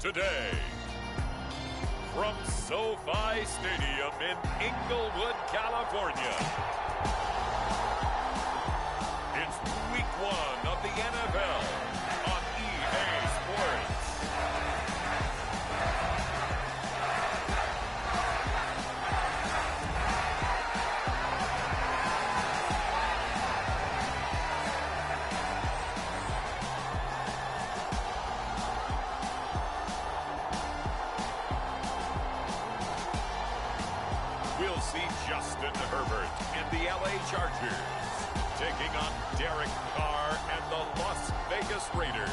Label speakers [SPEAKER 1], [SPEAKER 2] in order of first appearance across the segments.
[SPEAKER 1] today. From SoFi Stadium in Inglewood, California, it's Week 1 of the NFL on EA Sports. We'll see Justin Herbert and the LA Chargers taking on Derek Carr and the Las Vegas Raiders.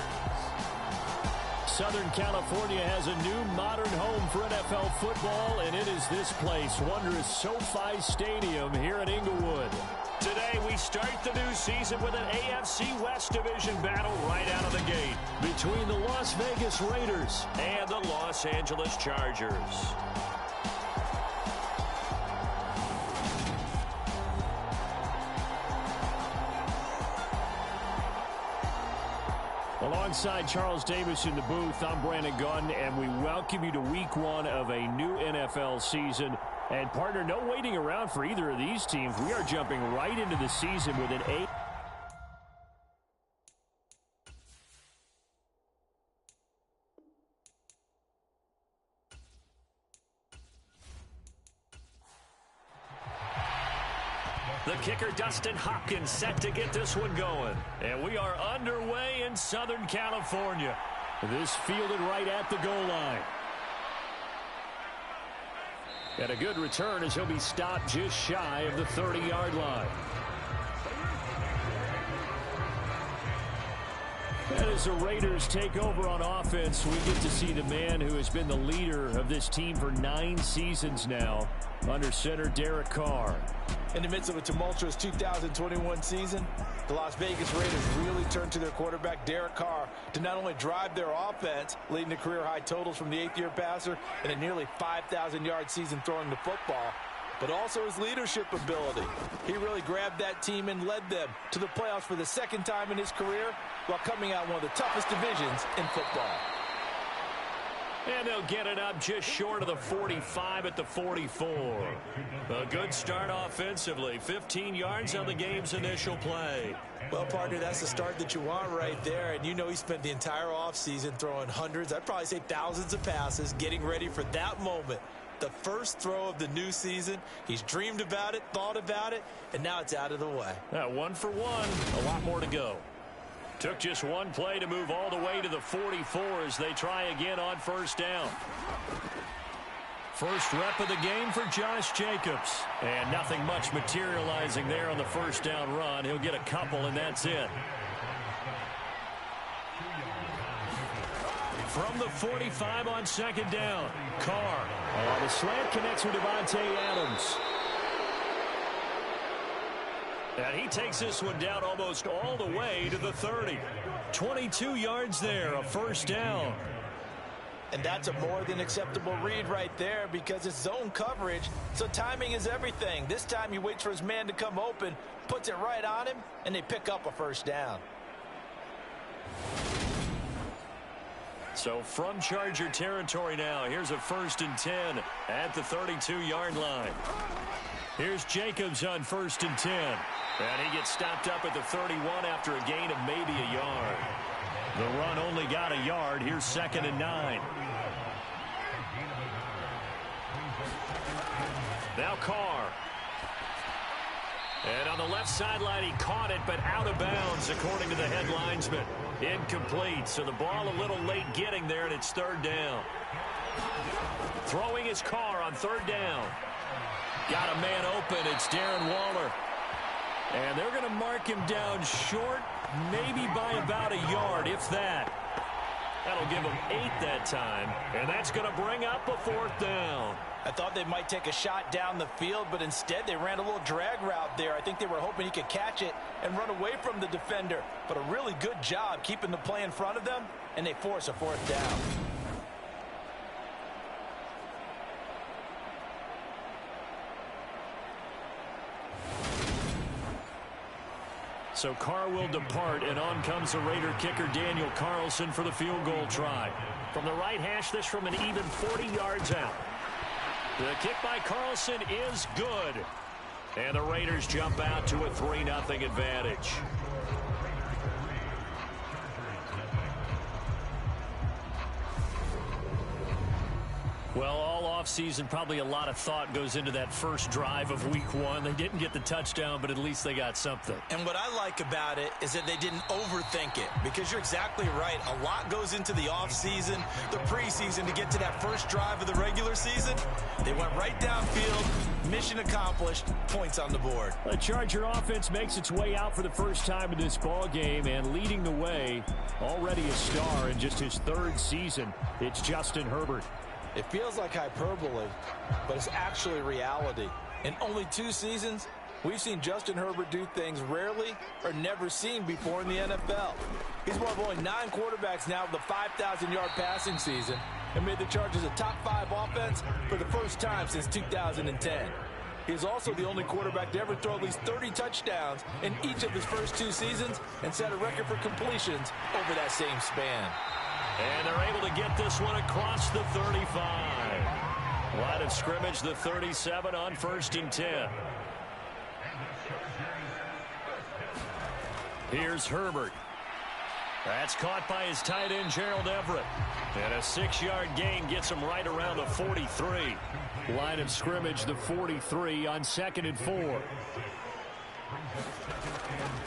[SPEAKER 2] Southern California has a new modern home for NFL football, and it is this place, wondrous SoFi Stadium here in Inglewood. Today we start the new season with an AFC West Division battle right out of the gate between the Las Vegas Raiders and the Los Angeles Chargers. Alongside Charles Davis in the booth, I'm Brandon Gunn, and we welcome you to Week 1 of a new NFL season. And, partner, no waiting around for either of these teams. We are jumping right into the season with an 8. The kicker, Dustin Hopkins, set to get this one going. And we are underway in Southern California. This fielded right at the goal line. And a good return as he'll be stopped just shy of the 30-yard line. And as the Raiders take over on offense, we get to see the man who has been the leader of this team for 9 seasons now, under center Derek Carr.
[SPEAKER 3] In the midst of a tumultuous 2021 season, the Las Vegas Raiders really turned to their quarterback, Derek Carr, to not only drive their offense, leading to career-high totals from the 8th-year passer and a nearly 5,000-yard season throwing the football, but also his leadership ability. He really grabbed that team and led them to the playoffs for the 2nd time in his career while coming out one of the toughest divisions in football.
[SPEAKER 2] And they'll get it up just short of the 45 at the 44. A good start offensively. 15 yards on the game's initial play.
[SPEAKER 3] Well, partner, that's the start that you want right there. And you know he spent the entire offseason throwing hundreds, I'd probably say thousands of passes, getting ready for that moment. The first throw of the new season. He's dreamed about it, thought about it, and now it's out of the way.
[SPEAKER 2] 1 for 1. A lot more to go. Took just one play to move all the way to the 44 as they try again on first down. First rep of the game for Josh Jacobs. And nothing much materializing there on the first down run. He'll get a couple, and that's it. From the 45 on second down, Carr. The slant connects with Devontae Adams. And he takes this one down almost all the way to the 30. 22 yards there, a first down.
[SPEAKER 3] And that's a more than acceptable read right there because it's zone coverage, so timing is everything. This time he waits for his man to come open, puts it right on him, and they pick up a first down.
[SPEAKER 2] So from Charger territory now, here's a 1st and 10 at the 32-yard line. Here's Jacobs on 1st and 10. And he gets stopped up at the 31 after a gain of maybe a yard. The run only got a yard. Here's 2nd and 9. Now Carr. And on the left sideline, he caught it, but out of bounds, according to the head linesman. Incomplete, so the ball a little late getting there, and it's 3rd down. Throwing his Carr on 3rd down. Got a man open. It's Darren Waller. And they're going to mark him down short, maybe by about a yard, if that. That'll give him 8 that time, and that's going to bring up a 4th down.
[SPEAKER 3] I thought they might take a shot down the field, but instead they ran a little drag route there. I think they were hoping he could catch it and run away from the defender. But a really good job keeping the play in front of them, and they force a 4th down.
[SPEAKER 2] So Carr will depart, and on comes the Raider kicker Daniel Carlson for the field goal try. From the right hash, this from an even 40 yards out. The kick by Carlson is good. And the Raiders jump out to a 3-0 advantage. Well, all offseason, probably a lot of thought goes into that first drive of week one. They didn't get the touchdown, but at least they got something.
[SPEAKER 3] And what I like about it is that they didn't overthink it, because you're exactly right. A lot goes into the offseason, the preseason to get to that first drive of the regular season. They went right downfield, mission accomplished, points on the board.
[SPEAKER 2] The Charger offense makes its way out for the first time in this ball game, and leading the way, already a star in just his third season, it's Justin Herbert.
[SPEAKER 3] It feels like hyperbole, but it's actually reality. In only 2 seasons, we've seen Justin Herbert do things rarely or never seen before in the NFL. He's one of only 9 quarterbacks now with a 5,000-yard passing season and made the Chargers a top 5 offense for the first time since 2010. He is also the only quarterback to ever throw at least 30 touchdowns in each of his first 2 seasons and set a record for completions over that same span.
[SPEAKER 2] And they're able to get this one across the 35. Line of scrimmage, the 37 on 1st and 10. Here's Herbert. That's caught by his tight end, Gerald Everett. And a 6-yard gain gets him right around the 43. Line of scrimmage, the 43 on 2nd and 4.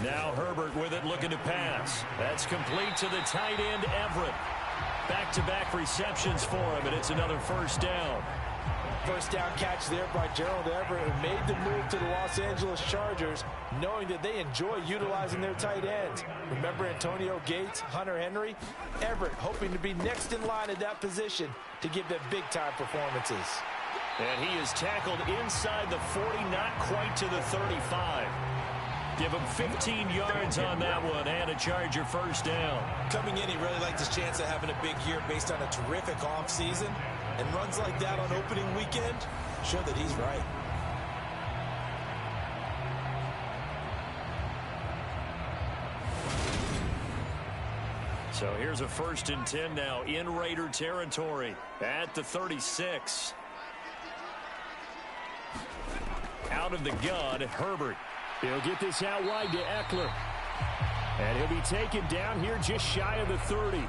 [SPEAKER 2] Now Herbert with it, looking to pass. That's complete to the tight end, Everett. Back-to-back receptions for him, and it's another first down.
[SPEAKER 3] First down catch there by Gerald Everett, who made the move to the Los Angeles Chargers, knowing that they enjoy utilizing their tight ends. Remember Antonio Gates, Hunter Henry? Everett hoping to be next in line at that position to give them big-time performances.
[SPEAKER 2] And he is tackled inside the 40, not quite to the 35. Give him 15 yards on that one and a Charger first down.
[SPEAKER 3] Coming in, he really liked his chance of having a big year based on a terrific offseason. And runs like that on opening weekend show that he's right.
[SPEAKER 2] So here's a 1st and 10 now in Raider territory at the 36. Out of the gun, Herbert. He'll get this out wide to Eckler. And he'll be taken down here just shy of the 30.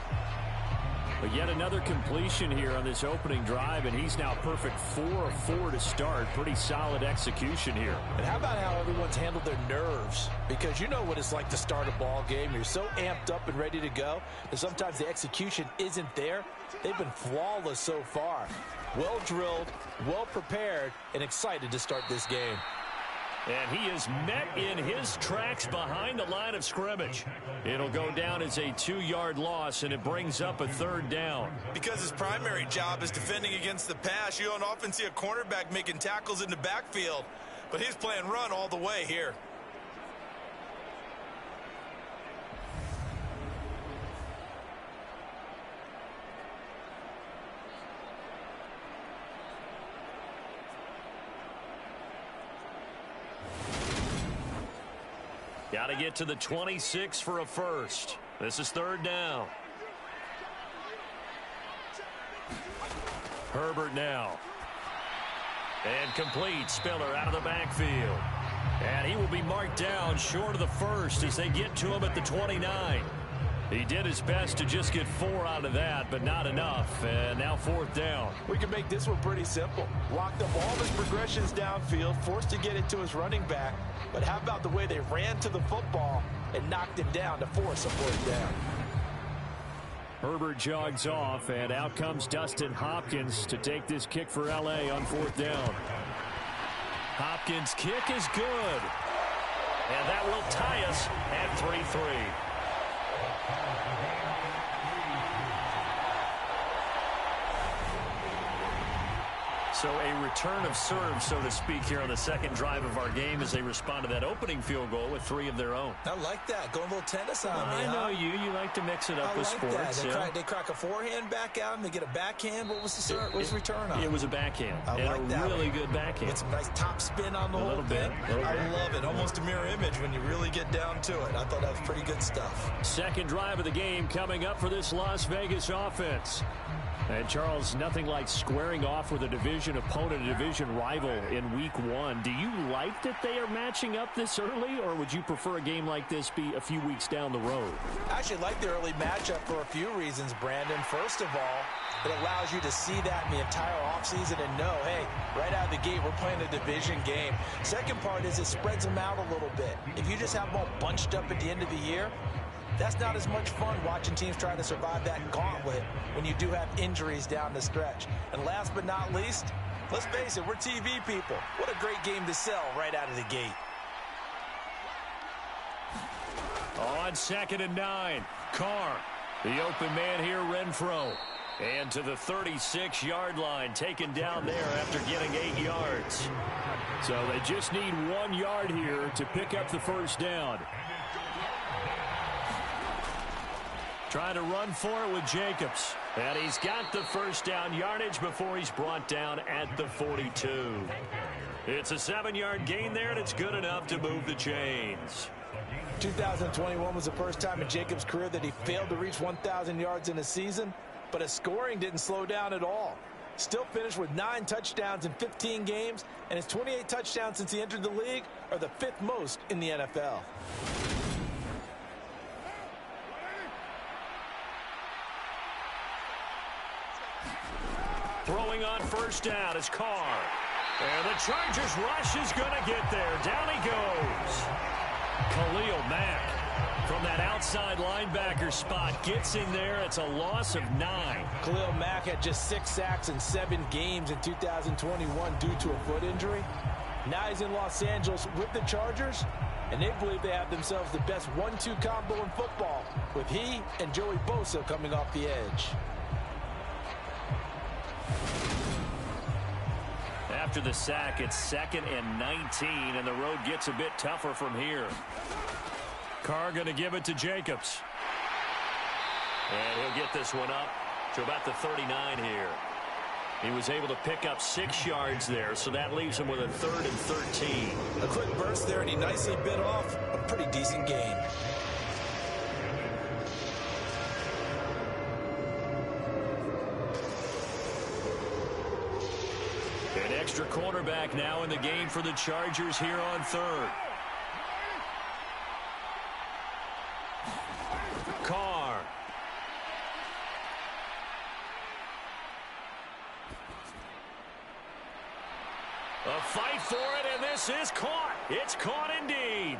[SPEAKER 2] But yet another completion here on this opening drive, and he's now perfect 4 of 4 to start. Pretty solid execution here.
[SPEAKER 3] And how about how everyone's handled their nerves? Because you know what it's like to start a ball game. You're so amped up and ready to go that sometimes the execution isn't there. They've been flawless so far. Well drilled, well prepared, and excited to start this game.
[SPEAKER 2] And he is met in his tracks behind the line of scrimmage. It'll go down as a 2-yard loss, and it brings up a 3rd down.
[SPEAKER 3] Because his primary job is defending against the pass, you don't often see a cornerback making tackles in the backfield. But he's playing run all the way here.
[SPEAKER 2] Got to get to the 26 for a first. This is 3rd down. Herbert now. And complete. Spiller out of the backfield. And he will be marked down short of the first as they get to him at the 29. He did his best to just get 4 out of that, but not enough. And now 4th down.
[SPEAKER 3] We can make this one pretty simple. Locked up all his progressions downfield, forced to get it to his running back. But how about the way they ran to the football and knocked him down to force a 4th down?
[SPEAKER 2] Herbert jogs off, and out comes Dustin Hopkins to take this kick for L.A. on 4th down. Hopkins' kick is good. And that will tie us at 3-3. So a return of serve, so to speak, here on the second drive of our game as they respond to that opening field goal with 3 of their own.
[SPEAKER 3] I like that. Going a little tennis on me,
[SPEAKER 2] I know you. You like to mix it up with sports.
[SPEAKER 3] They crack a forehand back out and they get a backhand. What was the serve? What was the return on?
[SPEAKER 2] It was a backhand.
[SPEAKER 3] I like
[SPEAKER 2] and
[SPEAKER 3] that.
[SPEAKER 2] A really good backhand.
[SPEAKER 3] With some nice top spin on the whole
[SPEAKER 2] thing.
[SPEAKER 3] I love it. Almost a mirror image when you really get down to it. I thought that was pretty good stuff.
[SPEAKER 2] Second drive of the game coming up for this Las Vegas offense. And, Charles, nothing like squaring off with a division opponent, a division rival in Week 1. Do you like that they are matching up this early, or would you prefer a game like this be a few weeks down the road?
[SPEAKER 3] I actually like the early matchup for a few reasons, Brandon. First of all, it allows you to see that in the entire offseason and know, hey, right out of the gate, we're playing a division game. Second part is it spreads them out a little bit. If you just have them all bunched up at the end of the year, that's not as much fun watching teams trying to survive that gauntlet when you do have injuries down the stretch. And last but not least, let's face it, we're TV people. What a great game to sell right out of the gate.
[SPEAKER 2] On 2nd and 9, Carr, the open man here, Renfro. And to the 36-yard line, taken down there after getting 8 yards. So they just need 1 yard here to pick up the first down. Trying to run for it with Jacobs. And he's got the first down yardage before he's brought down at the 42. It's a 7-yard gain there, and it's good enough to move the chains.
[SPEAKER 3] 2021 was the first time in Jacobs' career that he failed to reach 1,000 yards in a season, but his scoring didn't slow down at all. Still finished with 9 touchdowns in 15 games, and his 28 touchdowns since he entered the league are the 5th most in the NFL.
[SPEAKER 2] Throwing on first down is Carr. And the Chargers rush is going to get there. Down he goes. Khalil Mack from that outside linebacker spot gets in there. It's a loss of 9.
[SPEAKER 3] Khalil Mack had just 6 sacks in 7 games in 2021 due to a foot injury. Now he's in Los Angeles with the Chargers, and they believe they have themselves the best 1-2 combo in football with he and Joey Bosa coming off the edge.
[SPEAKER 2] After the sack, it's 2nd and 19, and the road gets a bit tougher from here. Carr going to give it to Jacobs. And he'll get this one up to about the 39 here. He was able to pick up 6 yards there, so that leaves him with a 3rd and 13.
[SPEAKER 3] A quick burst there, and he nicely bit off a pretty decent gain.
[SPEAKER 2] An extra cornerback now in the game for the Chargers here on 3rd. Carr. A fight for it, and this is caught. It's caught indeed.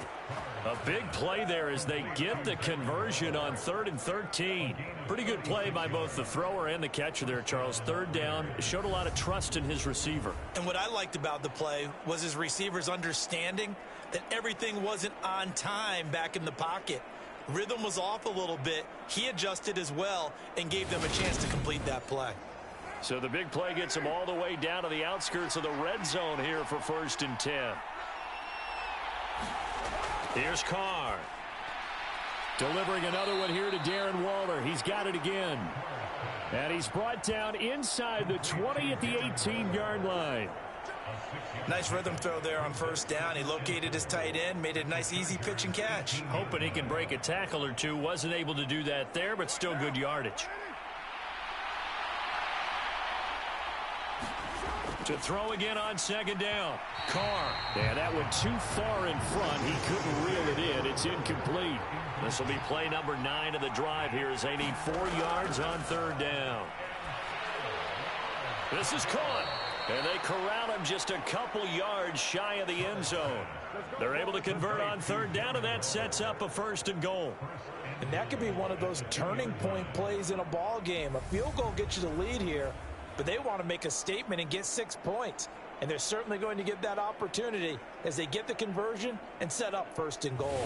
[SPEAKER 2] A big play there as they get the conversion on 3rd and 13. Pretty good play by both the thrower and the catcher there, Charles. 3rd down, showed a lot of trust in his receiver.
[SPEAKER 3] And what I liked about the play was his receiver's understanding that everything wasn't on time back in the pocket. Rhythm was off a little bit. He adjusted as well and gave them a chance to complete that play.
[SPEAKER 2] So the big play gets him all the way down to the outskirts of the red zone here for 1st and 10. Here's Carr. Delivering another one here to Darren Waller. He's got it again. And he's brought down inside the 20 at the 18-yard line.
[SPEAKER 3] Nice rhythm throw there on 1st down. He located his tight end, made a nice easy pitch and catch.
[SPEAKER 2] Hoping he can break a tackle or two. Wasn't able to do that there, but still good yardage. To throw again on 2nd down. Carr. Yeah, that went too far in front. He couldn't reel it in. It's incomplete. This will be play number 9 of the drive here as they need 4 yards on 3rd down. This is caught. And they corral him just a couple yards shy of the end zone. They're able to convert on 3rd down, and that sets up a 1st and goal.
[SPEAKER 3] And that could be one of those turning point plays in a ball game. A field goal gets you the lead here, but they want to make a statement and get 6 points. And they're certainly going to get that opportunity as they get the conversion and set up 1st and goal.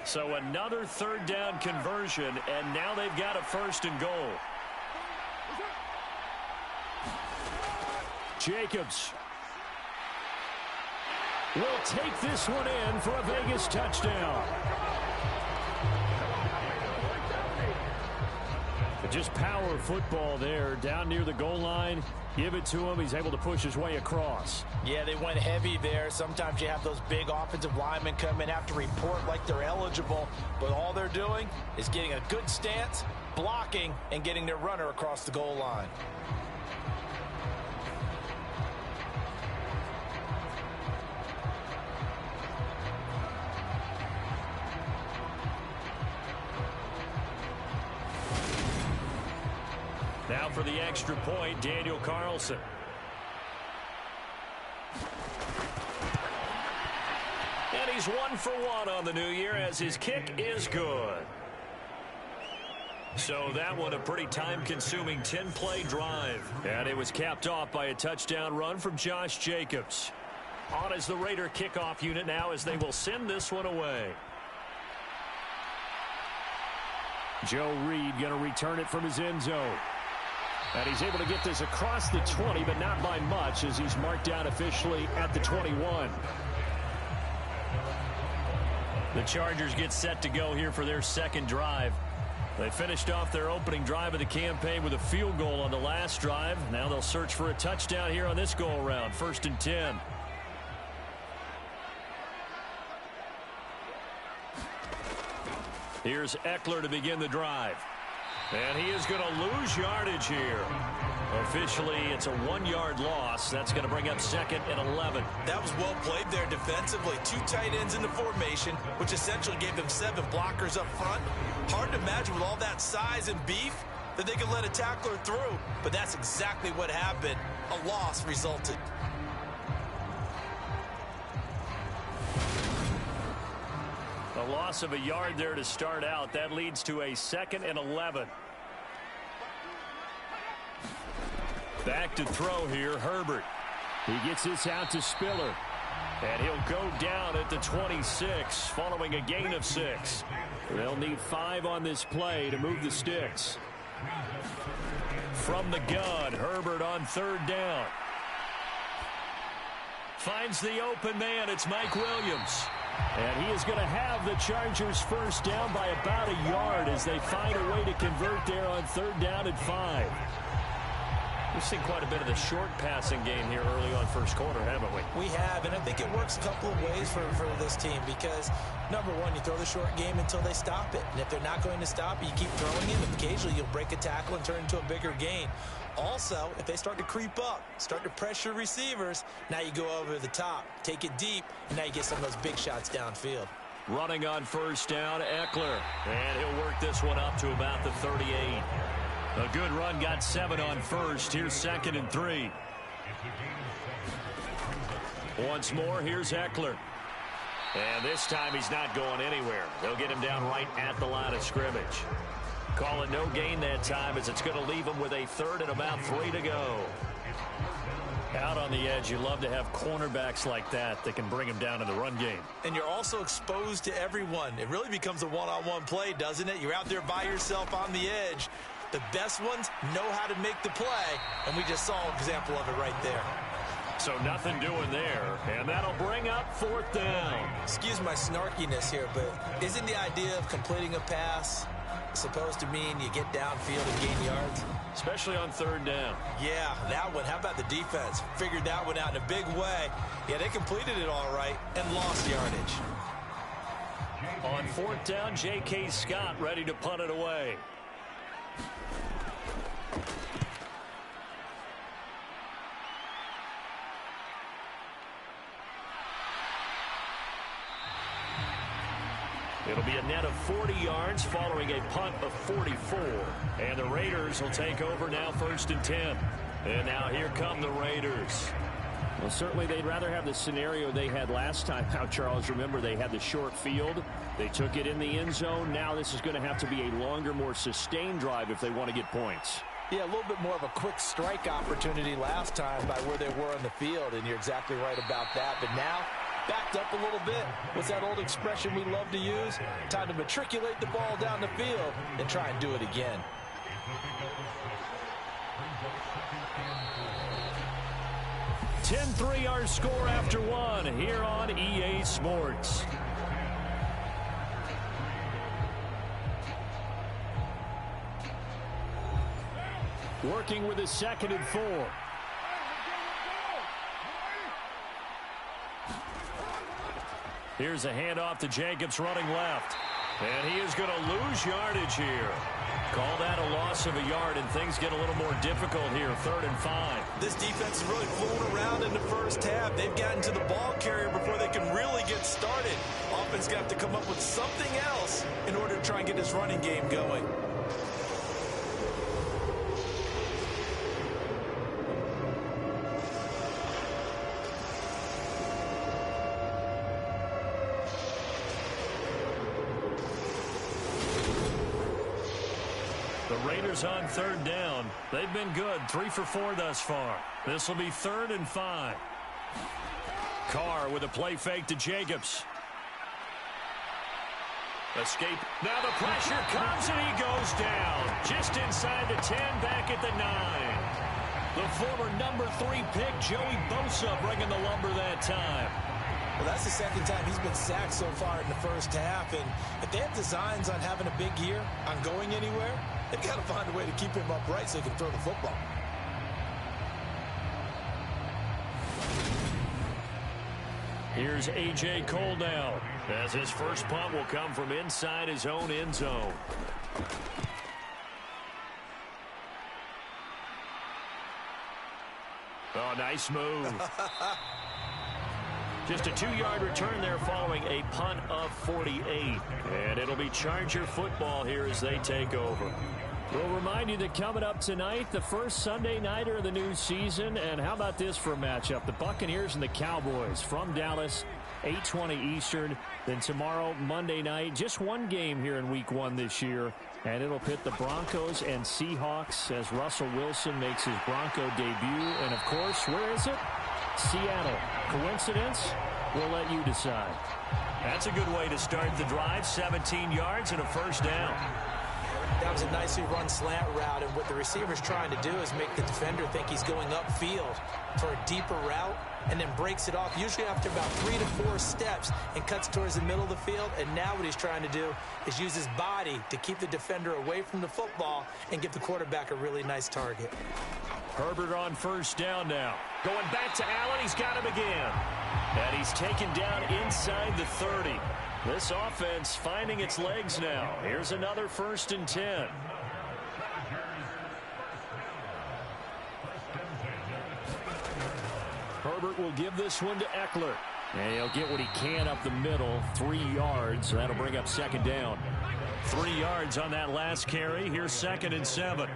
[SPEAKER 2] So another 3rd down conversion, and now they've got a 1st and goal. Jacobs will take this one in for a Vegas touchdown. Just power football there, down near the goal line. Give it to him. He's able to push his way across.
[SPEAKER 3] Yeah, they went heavy there. Sometimes you have those big offensive linemen come in, have to report like they're eligible, but all they're doing is getting a good stance, blocking, and getting their runner across the goal line.
[SPEAKER 2] Now for the extra point, Daniel Carlson. And he's 1 for 1 on the new year as his kick is good. So that one a pretty time-consuming 10-play drive. And it was capped off by a touchdown run from Josh Jacobs. On as the Raider kickoff unit now as they will send this one away. Joe Reed going to return it from his end zone. And he's able to get this across the 20, but not by much as he's marked down officially at the 21. The Chargers get set to go here for their second drive. They finished off their opening drive of the campaign with a field goal on the last drive. Now they'll search for a touchdown here on this go-around. 1st and 10. Here's Eckler to begin the drive. And he is going to lose yardage here. Officially, it's a 1-yard loss. That's going to bring up 2nd and 11.
[SPEAKER 3] That was well played there defensively. 2 tight ends in the formation, which essentially gave them 7 blockers up front. Hard to imagine with all that size and beef that they could let a tackler through. But that's exactly what happened. A loss resulted.
[SPEAKER 2] A loss of a yard there to start out. That leads to a 2nd and 11. Back to throw here, Herbert. He gets this out to Spiller. And he'll go down at the 26 following a gain of 6. They'll need 5 on this play to move the sticks. From the gun, Herbert on 3rd down. Finds the open man. It's Mike Williams. And he is going to have the Chargers first down by about a yard as they find a way to convert there on 3rd down and 5. We've seen quite a bit of the short passing game here early on first quarter, haven't we?
[SPEAKER 3] We have, and I think it works a couple of ways for this team because, number one, you throw the short game until they stop it. And if they're not going to stop it, you keep throwing it. Occasionally, you'll break a tackle and turn it into a bigger gain. Also, if they start to creep up, start to pressure receivers, now you go over the top, take it deep, and now you get some of those big shots downfield.
[SPEAKER 2] Running on 1st down, Eckler. And he'll work this one up to about the 38. A good run, got 7 on 1st. Here's 2nd and 3. Once more, here's Eckler. And this time he's not going anywhere. They'll get him down right at the line of scrimmage. Call it no gain that time as it's going to leave him with a 3rd and about 3 to go. Out on the edge, you love to have cornerbacks like that that can bring him down in the run game.
[SPEAKER 3] And you're also exposed to everyone. It really becomes a one-on-one play, doesn't it? You're out there by yourself on the edge. The best ones know how to make the play, and we just saw an example of it right there.
[SPEAKER 2] So nothing doing there, and that'll bring up 4th down.
[SPEAKER 3] Excuse my snarkiness here, but isn't the idea of completing a pass supposed to mean you get downfield and gain yards?
[SPEAKER 2] Especially on 3rd down.
[SPEAKER 3] Yeah, that one. How about the defense? Figured that one out in a big way. Yeah, they completed it all right and lost yardage.
[SPEAKER 2] On 4th down, J.K. Scott ready to punt it away. It'll be a net of 40 yards following a punt of 44. And the Raiders will take over now 1st and 10. And now here come the Raiders. Well, certainly they'd rather have the scenario they had last time. Now, Charles, remember, they had the short field. They took it in the end zone. Now this is going to have to be a longer, more sustained drive if they want to get points.
[SPEAKER 3] Yeah, a little bit more of a quick strike opportunity last time by where they were on the field, and you're exactly right about that. But now, backed up a little bit. What's that old expression we love to use? Time to matriculate the ball down the field and try and do it again.
[SPEAKER 2] 10-3 our score after one here on EA Sports. Working with a 2nd and 4. Here's a handoff to Jacobs running left. And he is going to lose yardage here. Call that a loss of a yard, and things get a little more difficult here, 3rd and 5.
[SPEAKER 3] This defense is really fooling around in the first half. They've gotten to the ball carrier before they can really get started. Offense got to come up with something else in order to try and get this running game going.
[SPEAKER 2] The Raiders on 3rd down. They've been good, 3 for 4 thus far. This will be 3rd and 5. Carr with a play fake to Jacobs. Escape. Now the pressure comes and he goes down. Just inside the 10, back at the 9. The former number 3 pick, Joey Bosa, bringing the lumber that time.
[SPEAKER 3] Well, that's the 2nd time he's been sacked so far in the first half. And if they have designs on having a big year, on going anywhere, they've got to find a way to keep him upright so he can throw the football.
[SPEAKER 2] Here's A.J. Cole now, as his first punt will come from inside his own end zone. Oh, nice move. Just a 2-yard return there following a punt of 48. And it'll be Charger football here as they take over. We'll remind you that coming up tonight, the first Sunday nighter of the new season. And how about this for a matchup? The Buccaneers and the Cowboys from Dallas, 8:20 Eastern. Then tomorrow, Monday night, just one game here in Week 1 this year. And it'll pit the Broncos and Seahawks as Russell Wilson makes his Bronco debut. And, of course, where is it? Seattle. Coincidence? We'll let you decide. That's a good way to start the drive. 17 yards and a first down.
[SPEAKER 3] That was a nicely run slant route, and what the receiver's trying to do is make the defender think he's going upfield for a deeper route and then breaks it off, usually after about 3 to 4 steps, and cuts towards the middle of the field. And now what he's trying to do is use his body to keep the defender away from the football and give the quarterback a really nice target.
[SPEAKER 2] Herbert on first down now. Going back to Allen. He's got him again. And he's taken down inside the 30. This offense finding its legs now. Here's another 1st and 10. Herbert will give this one to Eckler. And he'll get what he can up the middle. 3 yards. That'll bring up 2nd down. 3 yards on that last carry. Here's 2nd and 7.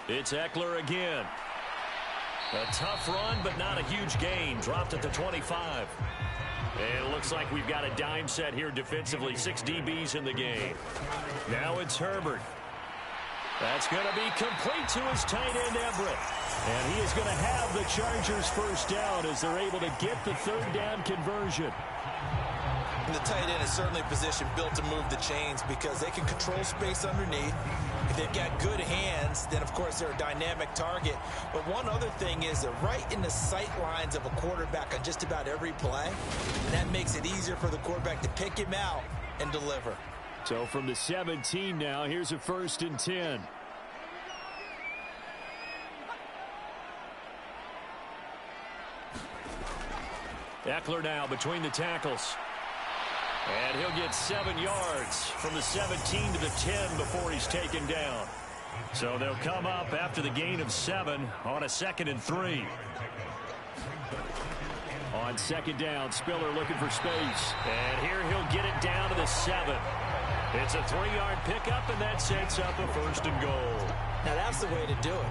[SPEAKER 2] It's Eckler again. A tough run, but not a huge gain. Dropped at the 25. And it looks like we've got a dime set here defensively. 6 DBs in the game. Now it's Herbert. That's going to be complete to his tight end, Everett. And he is going to have the Chargers first down as they're able to get the 3rd down conversion.
[SPEAKER 3] And the tight end is certainly a position built to move the chains because they can control space underneath. If they've got good hands, then, of course, they're a dynamic target. But one other thing is they're right in the sight lines of a quarterback on just about every play. And that makes it easier for the quarterback to pick him out and deliver.
[SPEAKER 2] So from the 17 now, here's a 1st and 10. Eckler now between the tackles. And he'll get 7 yards from the 17 to the 10 before he's taken down. So they'll come up after the gain of 7 on a 2nd and 3. On 2nd down, Spiller looking for space. And here he'll get it down to the 7. It's a 3-yard pickup, and that sets up a 1st and goal.
[SPEAKER 3] Now that's the way to do it.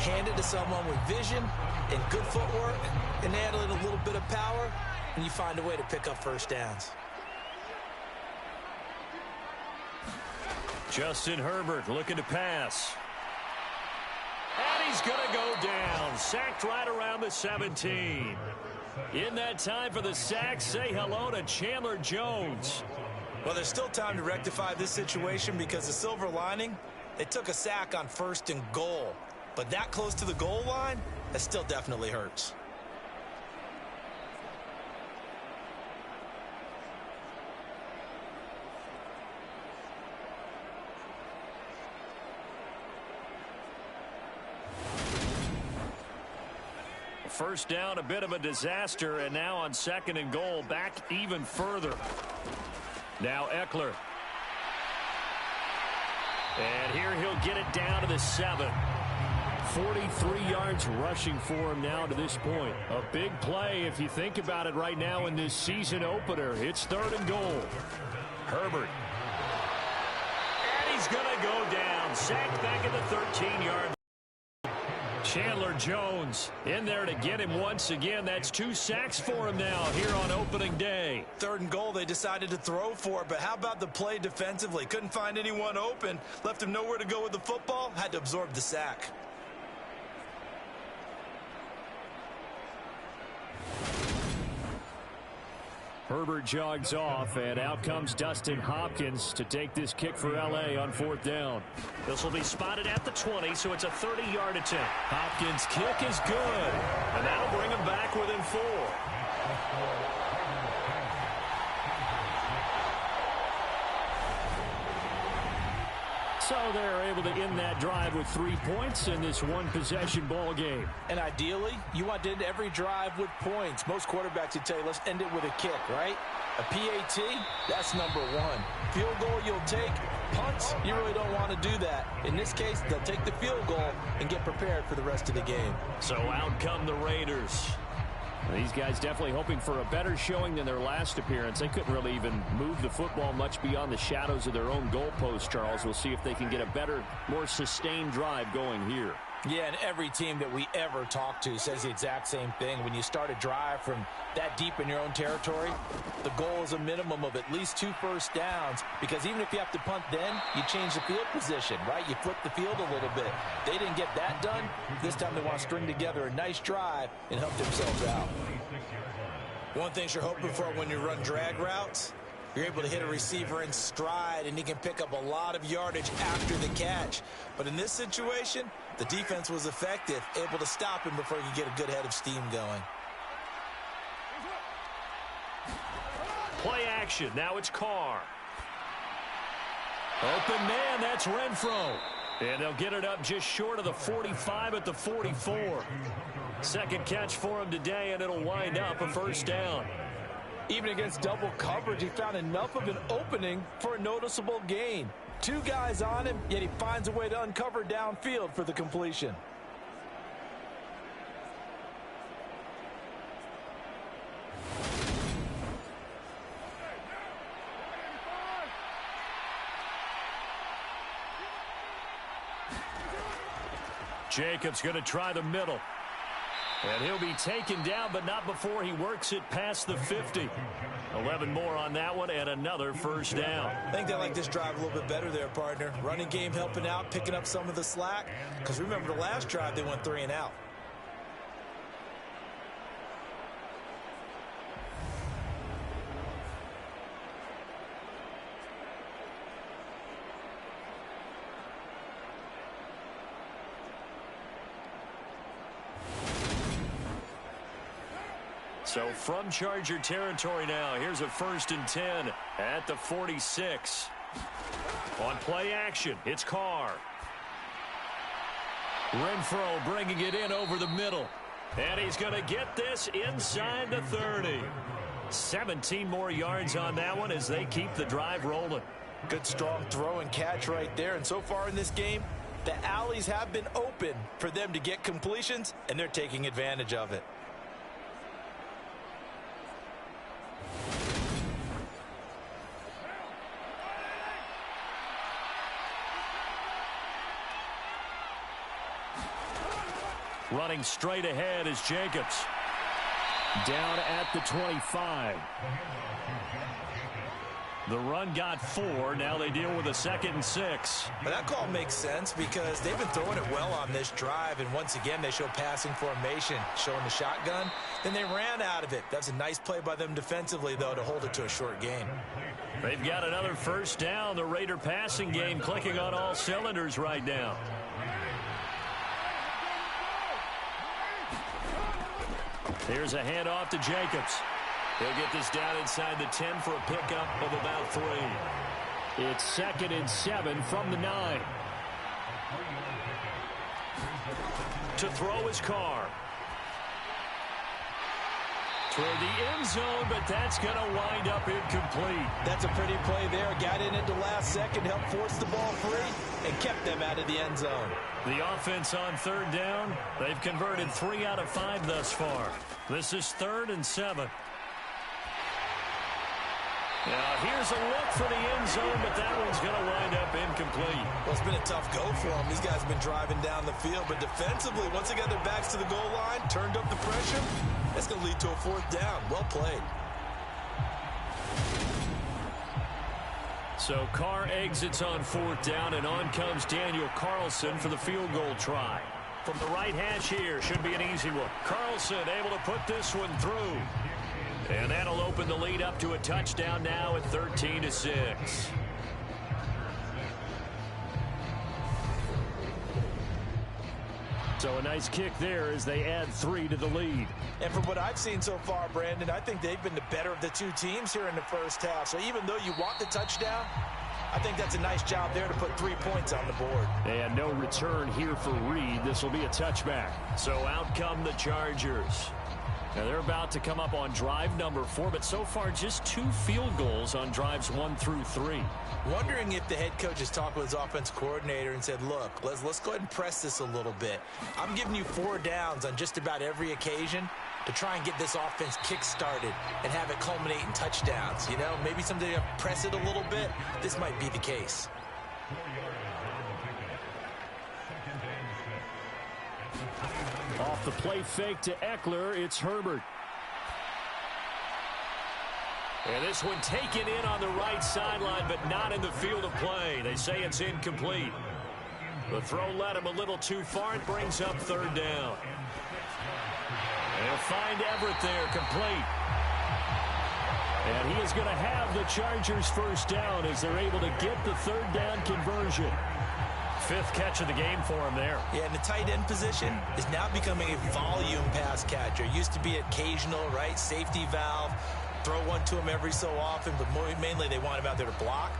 [SPEAKER 3] Hand it to someone with vision and good footwork, and add in a little bit of power, and you find a way to pick up 1st downs.
[SPEAKER 2] Justin Herbert looking to pass. And he's going to go down. Sacked right around the 17. In that time for the sack, say hello to Chandler Jones.
[SPEAKER 3] Well, there's still time to rectify this situation because the silver lining, they took a sack on 1st and goal. But that close to the goal line, That still definitely hurts.
[SPEAKER 2] First down, a bit of a disaster, and now on 2nd and goal, back even further. Now Eckler. And here he'll get it down to the 7. 43 yards rushing for him now to this point. A big play if you think about it right now in this season opener. It's 3rd and goal. Herbert. And he's going to go down. Sacked back at the 13-yard. Chandler Jones in there to get him once again. That's 2 sacks for him now here on opening day.
[SPEAKER 3] 3rd and goal, they decided to throw for it, but how about the play defensively? Couldn't find anyone open, left him nowhere to go with the football, had to absorb the sack.
[SPEAKER 2] Herbert jogs off, and out comes Dustin Hopkins to take this kick for L.A. on 4th down. This will be spotted at the 20, so it's a 30-yard attempt. Hopkins' kick is good, and that'll bring him back within 4. So they're able to end that drive with 3 points in this one-possession ball game.
[SPEAKER 3] And ideally, you want to end every drive with points. Most quarterbacks would tell you, let's end it with a kick, right? A PAT, that's number 1. Field goal you'll take. Punts, you really don't want to do that. In this case, they'll take the field goal and get prepared for the rest of the game.
[SPEAKER 2] So out come the Raiders. These guys definitely hoping for a better showing than their last appearance. They couldn't really even move the football much beyond the shadows of their own goalpost, Charles. We'll see if they can get a better, more sustained drive going here.
[SPEAKER 3] Yeah, and every team that we ever talk to says the exact same thing. When you start a drive from that deep in your own territory, the goal is a minimum of at least 2 first downs, because even if you have to punt then, you change the field position, right? You flip the field a little bit. They didn't get that done. This time they want to string together a nice drive and help themselves out. One thing you're hoping for when you run drag routes, you're able to hit a receiver in stride, and he can pick up a lot of yardage after the catch. But in this situation, the defense was effective, able to stop him before he could get a good head of steam going.
[SPEAKER 2] Play action. Now it's Carr. Open man, that's Renfro. And they'll get it up just short of the 45 at the 44. Second catch for him today, and it'll wind up a first down.
[SPEAKER 3] Even against double coverage, he found enough of an opening for a noticeable gain. 2 guys on him, yet he finds a way to uncover downfield for the completion.
[SPEAKER 2] Jacobs going to try the middle. And he'll be taken down, but not before he works it past the 50. 11 more on that one, and another first down.
[SPEAKER 3] I think they like this drive a little bit better there, partner. Running game helping out, picking up some of the slack. Because remember, the last drive, they went 3 and out.
[SPEAKER 2] So from Charger territory now, here's a 1st and 10 at the 46. On play action, it's Carr. Renfro bringing it in over the middle. And he's going to get this inside the 30. 17 more yards on that one as they keep the drive rolling.
[SPEAKER 3] Good strong throw and catch right there. And so far in this game, the alleys have been open for them to get completions, and they're taking advantage of it.
[SPEAKER 2] Running straight ahead is Jacobs. Down at the 25. The run got 4. Now they deal with a 2nd and 6.
[SPEAKER 3] But that call makes sense because they've been throwing it well on this drive. And once again, they show passing formation, showing the shotgun. Then they ran out of it. That's a nice play by them defensively, though, to hold it to a short gain.
[SPEAKER 2] They've got another first down. The Raider passing game clicking on all cylinders right now. Here's a handoff to Jacobs. He'll get this down inside the 10 for a pickup of about 3. It's 2nd and 7 from the 9. To throw his car. Toward the end zone, but that's going to wind up incomplete.
[SPEAKER 3] That's a pretty play there. Got in at the last second, helped force the ball free, and kept them out of the end zone.
[SPEAKER 2] The offense on 3rd down, they've converted 3 out of 5 thus far. This is 3rd and 7. Now, here's a look for the end zone, but that one's going to wind up incomplete.
[SPEAKER 3] Well, it's been a tough go for them. These guys have been driving down the field, but defensively, once they got their backs to the goal line, turned up the pressure, that's going to lead to a 4th down. Well played.
[SPEAKER 2] So Carr exits on 4th down, and on comes Daniel Carlson for the field goal try. From the right hash here, should be an easy one. Carlson able to put this one through. And that'll open the lead up to a touchdown now at 13-6. So a nice kick there as they add 3 to the lead.
[SPEAKER 3] And from what I've seen so far, Brandon, I think they've been the better of the two teams here in the first half. So even though you want the touchdown, I think that's a nice job there to put 3 points on the board.
[SPEAKER 2] And no return here for Reed. This will be a touchback. So out come the Chargers. Now they're about to come up on drive number 4, but so far just 2 field goals on drives 1 through 3.
[SPEAKER 3] Wondering if the head coach has talked with his offense coordinator and said, look, let's go ahead and press this a little bit. I'm giving you 4 downs on just about every occasion to try and get this offense kick-started and have it culminate in touchdowns. You know, maybe someday you have to press it a little bit. This might be the case.
[SPEAKER 2] Off the play fake to Eckler, it's Herbert. And this one taken in on the right sideline, but not in the field of play. They say it's incomplete. The throw led him a little too far. It brings up 3rd down. They'll find Everett there, complete. And he is going to have the Chargers 1st down as they're able to get the 3rd down conversion. 5th catch of the game for him there. Yeah, and the tight end position is now becoming a volume pass catcher. Used to be occasional, right? Safety valve. Throw one to him every so often, but mainly they want him out there to block.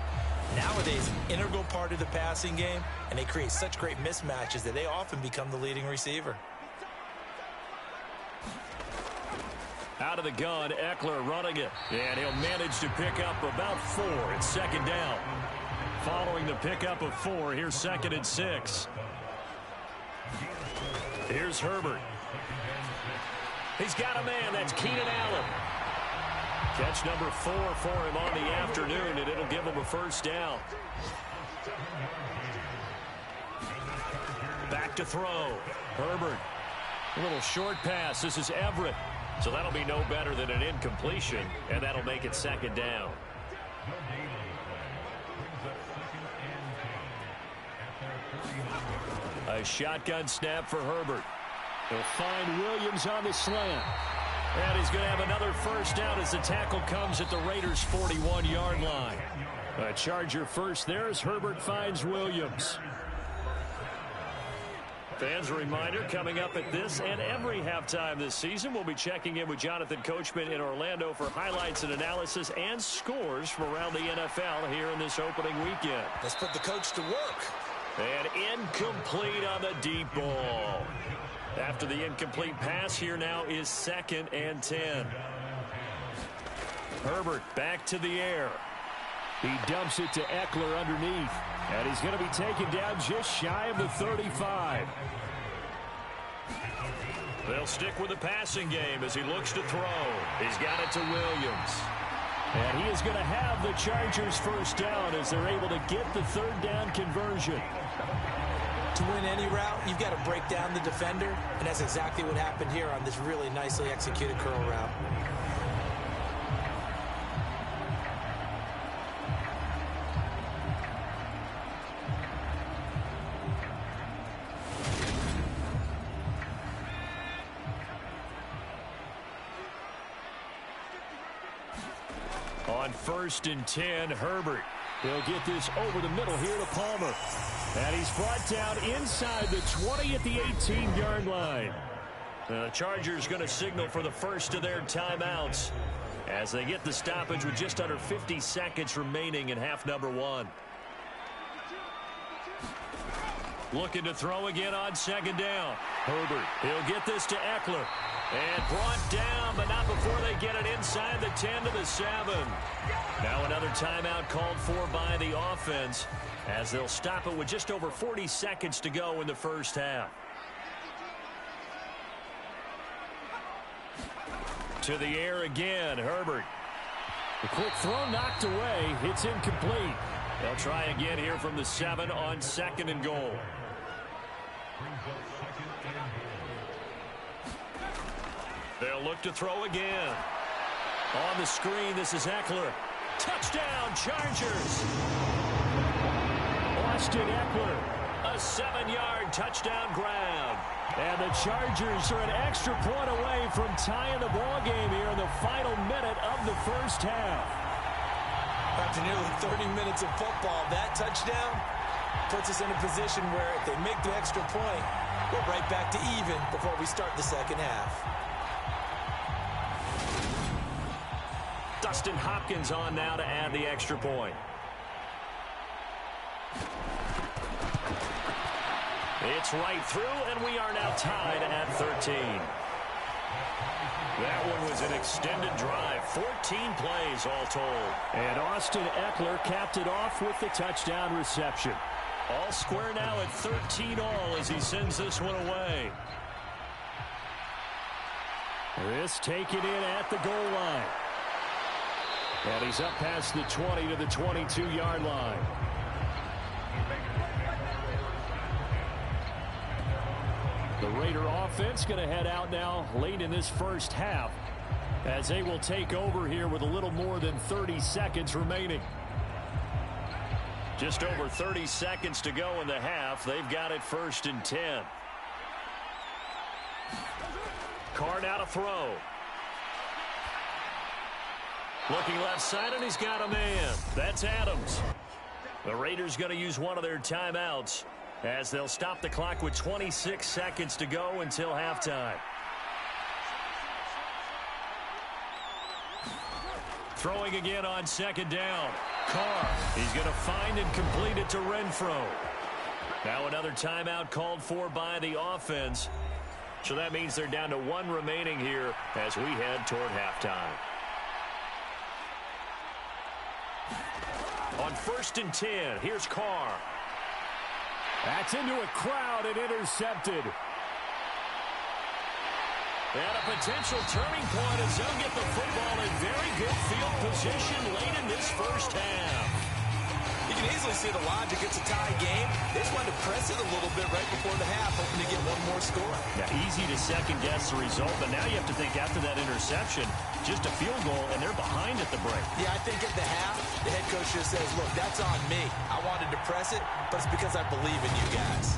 [SPEAKER 2] Nowadays, integral part of the passing game, and they create such great mismatches that they often become the leading receiver. Out of the gun, Eckler running it. And he'll manage to pick up about 4. It's 2nd down. Following the pickup of 4, here's 2nd and 6. Here's Herbert. He's got a man. That's Keenan Allen. Catch number 4 for him on the afternoon, and it'll give him a 1st down. Back to throw. Herbert. A little short pass. This is Everett. So that'll be no better than an incompletion, and that'll make it 2nd down. A shotgun snap for Herbert. He'll find Williams on the slant. And he's going to have another 1st down as the tackle comes at the Raiders' 41-yard line. A Charger first there as Herbert finds Williams. Fans, a reminder, coming up at this and every halftime this season, we'll be checking in with Jonathan Coachman in Orlando for highlights and analysis and scores from around the NFL here in this opening weekend. Let's put the coach to work. And incomplete on the deep ball. After the incomplete pass, here now is 2nd and 10. Herbert back to the air. He dumps it to Eckler underneath. And he's going to be taken down just shy of the 35. They'll stick with the passing game as he looks to throw. He's got it to Williams. And he is going to have the Chargers 1st down as they're able to get the 3rd down conversion. To win any route, you've got to break down the defender, and that's exactly what happened here on this really nicely executed curl route. On 1st and 10, Herbert. He'll get this over the middle here to Palmer. And he's brought down inside the 20 at the 18-yard line. The Chargers going to signal for the first of their timeouts as they get the stoppage with just under 50 seconds remaining in half number one. Looking to throw again on second down. Herbert, he'll get this to Eckler. And brought down, but not before they get it inside the 10 to the 7. Now another timeout called for by the offense as they'll stop it with just over 40 seconds to go in the first half. To the air again, Herbert.
[SPEAKER 4] The quick throw knocked away. It's incomplete.
[SPEAKER 2] They'll try again here from the 7 on second and goal. They'll look to throw again. On the screen, this is Eckler. Touchdown, Chargers.
[SPEAKER 4] Austin Eckler.
[SPEAKER 2] A 7-yard touchdown grab.
[SPEAKER 4] And the Chargers are an extra point away from tying the ball game here in the final minute of the first half.
[SPEAKER 3] After nearly 30 minutes of football, that touchdown puts us in a position where if they make the extra point, we're right back to even before we start the second half.
[SPEAKER 2] Dustin Hopkins on now to add the extra point. It's right through, and we are now tied at 13. That one was an extended drive, 14 plays all told.
[SPEAKER 4] And Austin Eckler capped it off with the touchdown reception.
[SPEAKER 2] All square now at 13 all as he sends this one away.
[SPEAKER 4] This taken in at the goal line. And he's up past the 20 to the 22-yard line. The Raider offense going to head out now late in this first half as they will take over here with a little more than 30 seconds remaining.
[SPEAKER 2] Just over 30 seconds to go in the half. They've got it 1st and 10. Carr now to throw. Looking left side, and he's got a man. That's Adams. The Raiders going to use one of their timeouts as they'll stop the clock with 26 seconds to go until halftime. Throwing again on second down. Carr, he's going to find and complete it to Renfro. Now another timeout called for by the offense. So that means they're down to one remaining here as we head toward halftime. On 1st and 10, here's Carr.
[SPEAKER 4] That's into a crowd and intercepted.
[SPEAKER 2] And a potential turning point as they'll get the football in very good field position late in this first half.
[SPEAKER 3] You can easily see the logic. It's a tie game. They just wanted to press it a little bit right before the half, hoping to get one more score.
[SPEAKER 2] Now, easy to second-guess the result, but now you have to think after that interception, just a field goal, and they're behind at the break.
[SPEAKER 3] Yeah, I think at the half, the head coach just says, look, that's on me. I wanted to press it, but it's because I believe in you guys.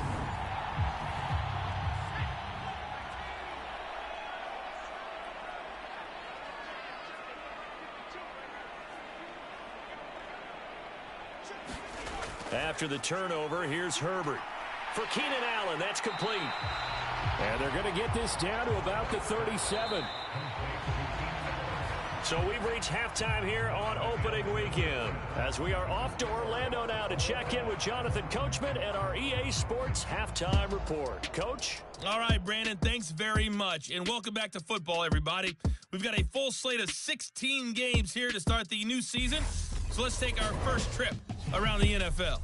[SPEAKER 2] After the turnover, here's Herbert. For Keenan Allen, that's complete.
[SPEAKER 4] And they're going to get this down to about the 37.
[SPEAKER 2] So we've reached halftime here on opening weekend as we are off to Orlando now to check in with Jonathan Coachman and our EA Sports Halftime Report. Coach?
[SPEAKER 5] All right, Brandon, thanks very much. And welcome back to football, everybody. We've got a full slate of 16 games here to start the new season. So let's take our first trip around the NFL.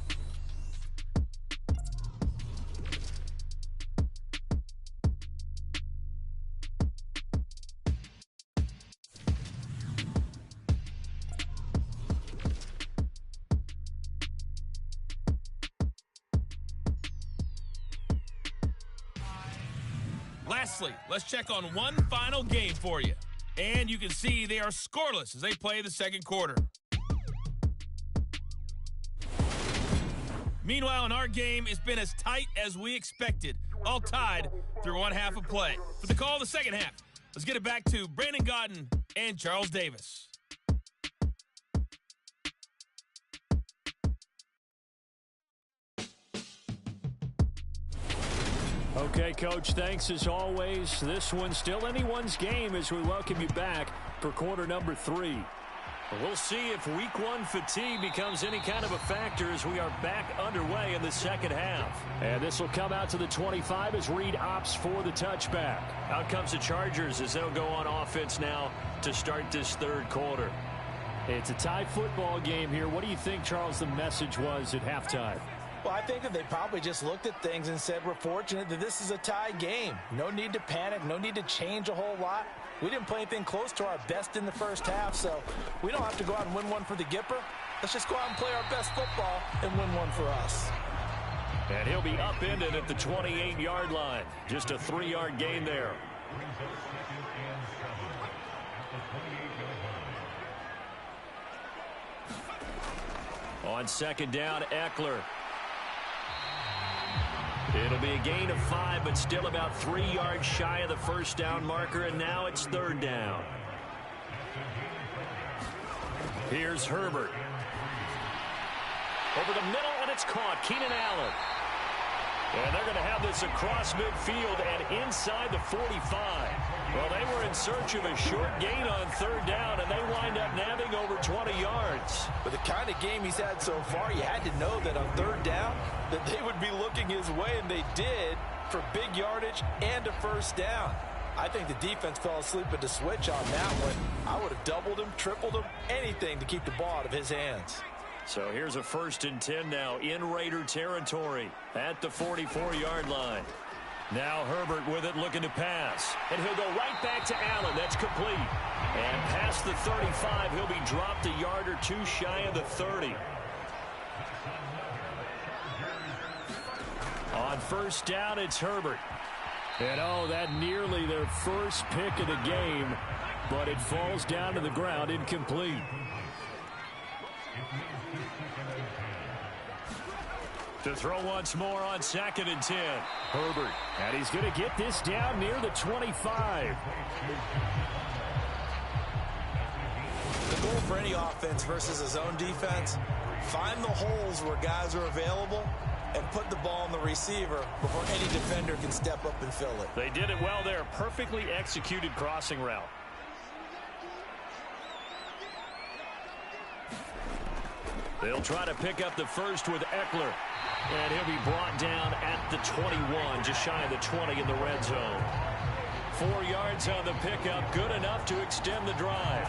[SPEAKER 5] Lastly, let's check on one final game for you. And you can see they are scoreless as they play the second quarter. Meanwhile, in our game, it's been as tight as we expected, all tied through one half of play. For the call of the second half, let's get it back to Brandon Godden and Charles Davis.
[SPEAKER 4] Okay, Coach, thanks as always. This one's still anyone's game as we welcome you back for quarter number 3.
[SPEAKER 2] We'll see if week 1 fatigue becomes any kind of a factor as we are back underway in the second half.
[SPEAKER 4] And this will come out to the 25 as Reed opts for the touchback.
[SPEAKER 2] Out comes the Chargers as they'll go on offense now to start this third quarter.
[SPEAKER 4] It's a tie football game here. What do you think, Charles, the message was at halftime?
[SPEAKER 3] Well, I think that they probably just looked at things and said, we're fortunate that this is a tie game. No need to panic. No need to change a whole lot. We didn't play anything close to our best in the first half, so we don't have to go out and win one for the Gipper. Let's just go out and play our best football and win one for us.
[SPEAKER 2] And he'll be upended at the 28-yard line. Just a 3-yard gain there. On second down, Eckler. It'll be a gain of 5, but still about 3 yards shy of the first down marker, and now it's third down. Here's Herbert. Over the middle, and it's caught. Keenan Allen. And they're going to have this across midfield and inside the 45. Well, they were in search of a short gain on third down, and they wind up nabbing over 20 yards.
[SPEAKER 3] With the kind of game he's had so far, you had to know that on third down that they would be looking his way, and they did for big yardage and a first down. I think the defense fell asleep at the switch on that one. I would have doubled him, tripled him, anything to keep the ball out of his hands.
[SPEAKER 2] So here's a 1st and 10 now in Raider territory at the 44-yard line. Now Herbert with it, looking to pass. And he'll go right back to Allen. That's complete. And past the 35, he'll be dropped a yard or two shy of the 30. On first down, it's Herbert.
[SPEAKER 4] And oh, that nearly their first pick of the game, but it falls down to the ground, incomplete.
[SPEAKER 2] To throw once more on 2nd and 10.
[SPEAKER 4] Herbert, and he's going to get this down near the 25.
[SPEAKER 3] The goal for any offense versus a zone defense, find the holes where guys are available and put the ball on the receiver before any defender can step up and fill it.
[SPEAKER 2] They did it well there. Perfectly executed crossing route. They'll try to pick up the first with Eckler. And he'll be brought down at the 21, just shy of the 20 in the red zone. 4 yards on the pickup, good enough to extend the drive.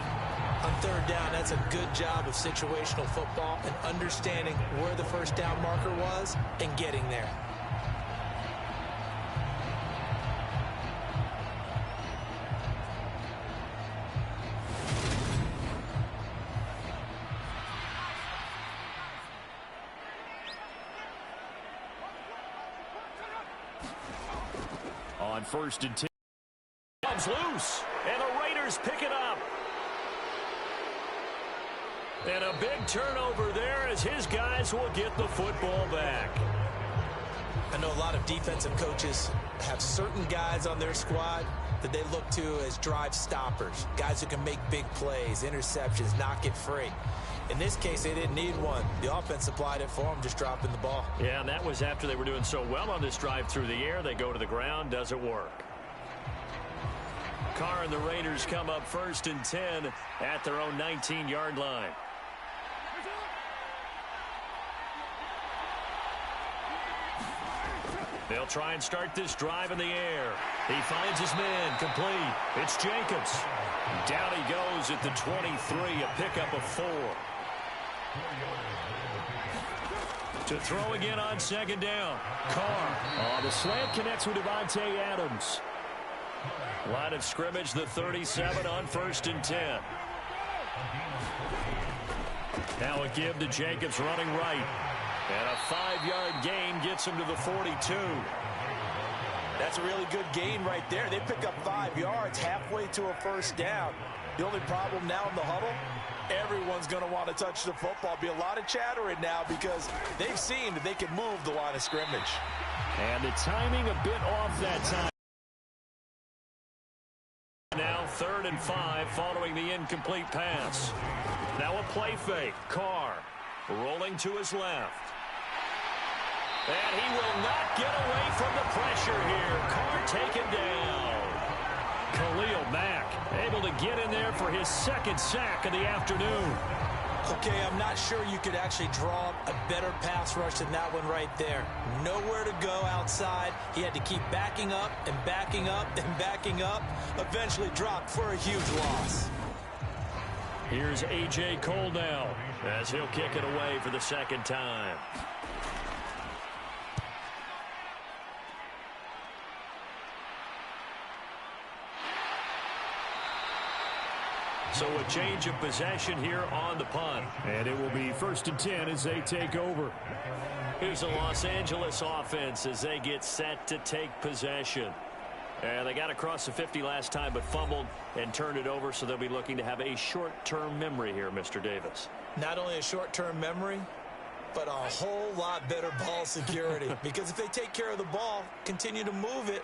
[SPEAKER 3] On third down, that's a good job of situational football and understanding where the first down marker was and getting there.
[SPEAKER 4] On 1st and 10.
[SPEAKER 2] Comes loose, and the Raiders pick it up. And a big turnover there as his guys will get the football back.
[SPEAKER 3] I know a lot of defensive coaches have certain guys on their squad that they look to as drive stoppers, guys who can make big plays, interceptions, knock it free. In this case, they didn't need one. The offense supplied it for them, just dropping the ball.
[SPEAKER 2] Yeah, and that was after they were doing so well on this drive through the air. They go to the ground, doesn't work. Carr and the Raiders come up 1st and 10 at their own 19-yard line. They'll try and start this drive in the air. He finds his man, complete. It's Jacobs. Down he goes at the 23, a pickup of 4. To throw again on 2nd down. Carr.
[SPEAKER 4] The slant connects with Devontae Adams.
[SPEAKER 2] Line of scrimmage, the 37 on 1st and 10. Now a give to Jacobs running right. And a 5-yard gain gets him to the 42.
[SPEAKER 3] That's a really good gain right there. They pick up 5 yards halfway to a first down. The only problem now in the huddle, everyone's going to want to touch the football. Be a lot of chattering now because they've seen that they can move the line of scrimmage.
[SPEAKER 4] And the timing a bit off that time.
[SPEAKER 2] Now 3rd and 5 following the incomplete pass. Now a play fake. Carr rolling to his left. And he will not get away from the pressure here. Carr taken down. Khalil Mack able to get in there for his second sack of the afternoon.
[SPEAKER 3] Okay, I'm not sure you could actually draw up a better pass rush than that one right there. Nowhere to go outside. He had to keep backing up and backing up and backing up. Eventually dropped for a huge loss.
[SPEAKER 2] Here's A.J. Cole now as he'll kick it away for the second time. So a change of possession here on the punt.
[SPEAKER 4] And it will be 1st and 10 as they take over.
[SPEAKER 2] Here's the Los Angeles offense as they get set to take possession. And they got across the 50 last time but fumbled and turned it over, so they'll be looking to have a short-term memory here, Mr. Davis.
[SPEAKER 3] Not only a short-term memory, but a whole lot better ball security. Because if they take care of the ball, continue to move it,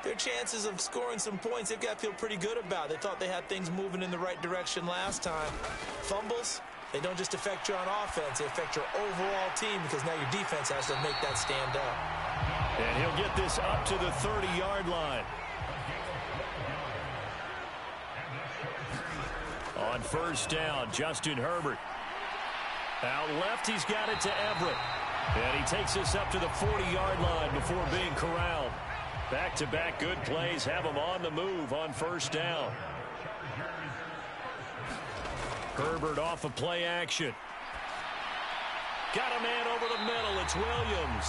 [SPEAKER 3] their chances of scoring some points, they've got to feel pretty good about. They thought they had things moving in the right direction last time. Fumbles, they don't just affect you on offense. They affect your overall team because now your defense has to make that stand up.
[SPEAKER 2] And he'll get this up to the 30-yard line. On 1st down, Justin Herbert. Out left, he's got it to Everett. And he takes this up to the 40-yard line before being corralled. Back-to-back good plays have him on the move on 1st down. Herbert off of play action. Got a man over the middle. It's Williams.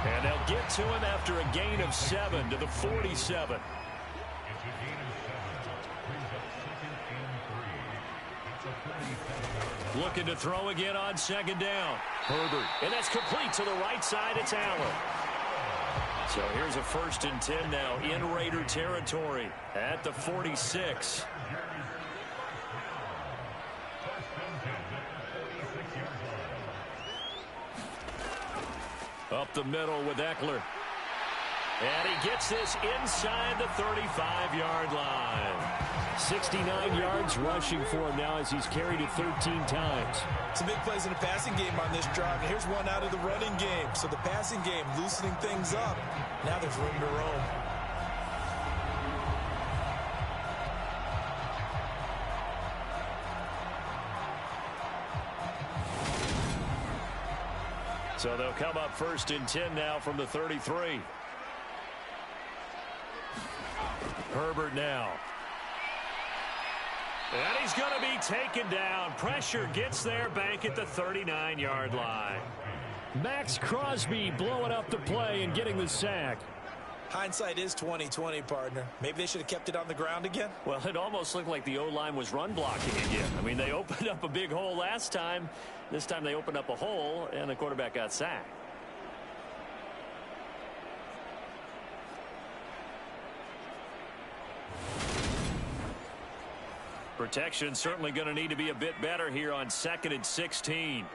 [SPEAKER 2] And they'll get to him after a gain of 7 to the 47. Looking to throw again on 2nd down. Herbert. And that's complete to the right side. It's Allen. So here's a 1st and 10 now in Raider territory at the 46. Up the middle with Eckler. And he gets this inside the 35-yard line.
[SPEAKER 4] 69 yards rushing for him now as he's carried it 13 times.
[SPEAKER 3] Some big plays in the passing game on this drive. And here's one out of the running game. So the passing game loosening things up. Now there's room to roam.
[SPEAKER 2] So they'll come up 1st and 10 now from the 33. Herbert now. And he's going to be taken down. Pressure gets there back at the 39-yard line.
[SPEAKER 4] Max Crosby blowing up the play and getting the sack.
[SPEAKER 3] Hindsight is 20/20, partner. Maybe they should have kept it on the ground again.
[SPEAKER 2] Well, it almost looked like the O-line was run blocking again. I mean, they opened up a big hole last time. This time they opened up a hole, and the quarterback got sacked. Protection certainly going to need to be a bit better here on 2nd and 16.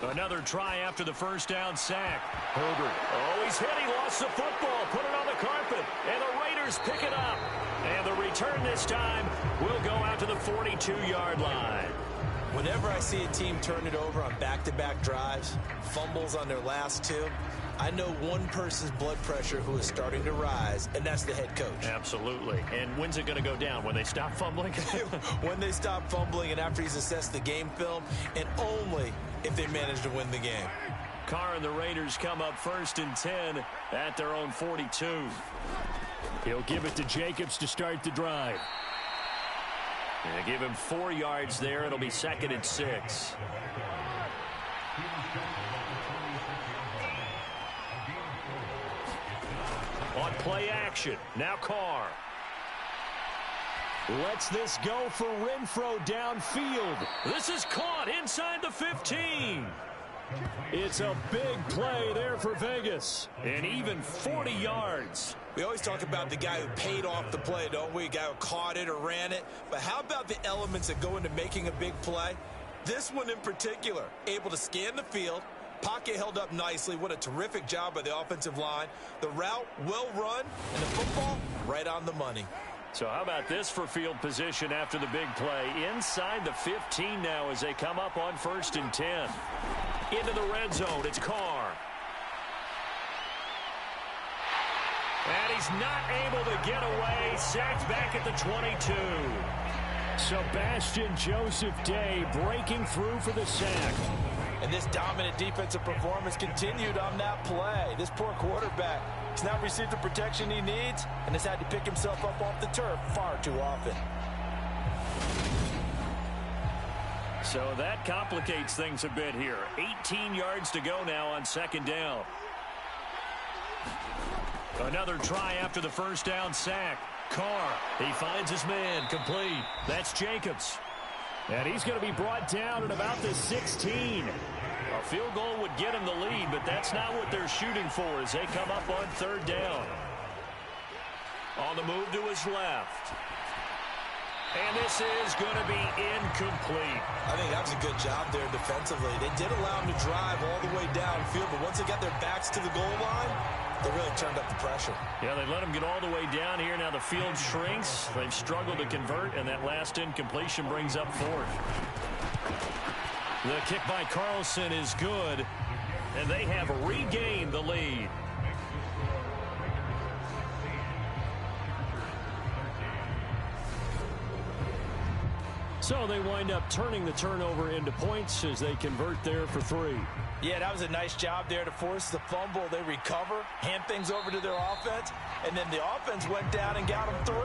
[SPEAKER 2] Another try after the 1st down sack. Herbert. Oh, he's hit. He lost the football. Put it on the carpet. And the Raiders pick it up. And the return this time will go out to the 42-yard line.
[SPEAKER 3] Whenever I see a team turn it over on back-to-back drives, fumbles on their last two, I know one person's blood pressure who is starting to rise, and that's the head coach.
[SPEAKER 2] Absolutely. And when's it going to go down? When they stop fumbling?
[SPEAKER 3] When they stop fumbling and after he's assessed the game film, and only if they manage to win the game.
[SPEAKER 2] Carr and the Raiders come up 1st and 10 at their own 42.
[SPEAKER 4] He'll give it to Jacobs to start the drive.
[SPEAKER 2] They give him 4 yards there. It'll be 2nd and 6. On play action, now Carr.
[SPEAKER 4] Lets this go for Renfro downfield.
[SPEAKER 2] This is caught inside the 15.
[SPEAKER 4] It's a big play there for Vegas.
[SPEAKER 2] And even 40 yards.
[SPEAKER 3] We always talk about the guy who paid off the play, don't we? A guy who caught it or ran it. But how about the elements that go into making a big play? This one in particular, able to scan the field. Pocket held up nicely. What a terrific job by the offensive line. The route, well run, and the football, right on the money.
[SPEAKER 2] So how about this for field position after the big play? Inside the 15 now as they come up on 1st and 10. into the red zone. It's Carr. And he's not able to get away. Sacked back at the 22.
[SPEAKER 4] Sebastian Joseph Day breaking through for the sack.
[SPEAKER 3] And this dominant defensive performance continued on that play. This poor quarterback has not received the protection he needs and has had to pick himself up off the turf far too often.
[SPEAKER 2] So that complicates things a bit here. 18 yards to go now on second down. Another try after the first down sack. Carr, he finds his man, complete. That's Jacobs.
[SPEAKER 4] And he's going to be brought down at about the 16.
[SPEAKER 2] A field goal would get him the lead, but that's not what they're shooting for as they come up on third down. On the move to his left. And this is going to be incomplete.
[SPEAKER 3] I think that was a good job there defensively. They did allow him to drive all the way downfield, but once they got their backs to the goal line, they really turned up the pressure.
[SPEAKER 2] Yeah, they let him get all the way down here. Now the field shrinks. They've struggled to convert, and that last incompletion brings up fourth. The kick by Carlson is good, and they have regained the lead.
[SPEAKER 4] So they wind up turning the turnover into points as they convert there for 3.
[SPEAKER 3] Yeah, that was a nice job there to force the fumble. They recover, hand things over to their offense, and then the offense went down and got them 3.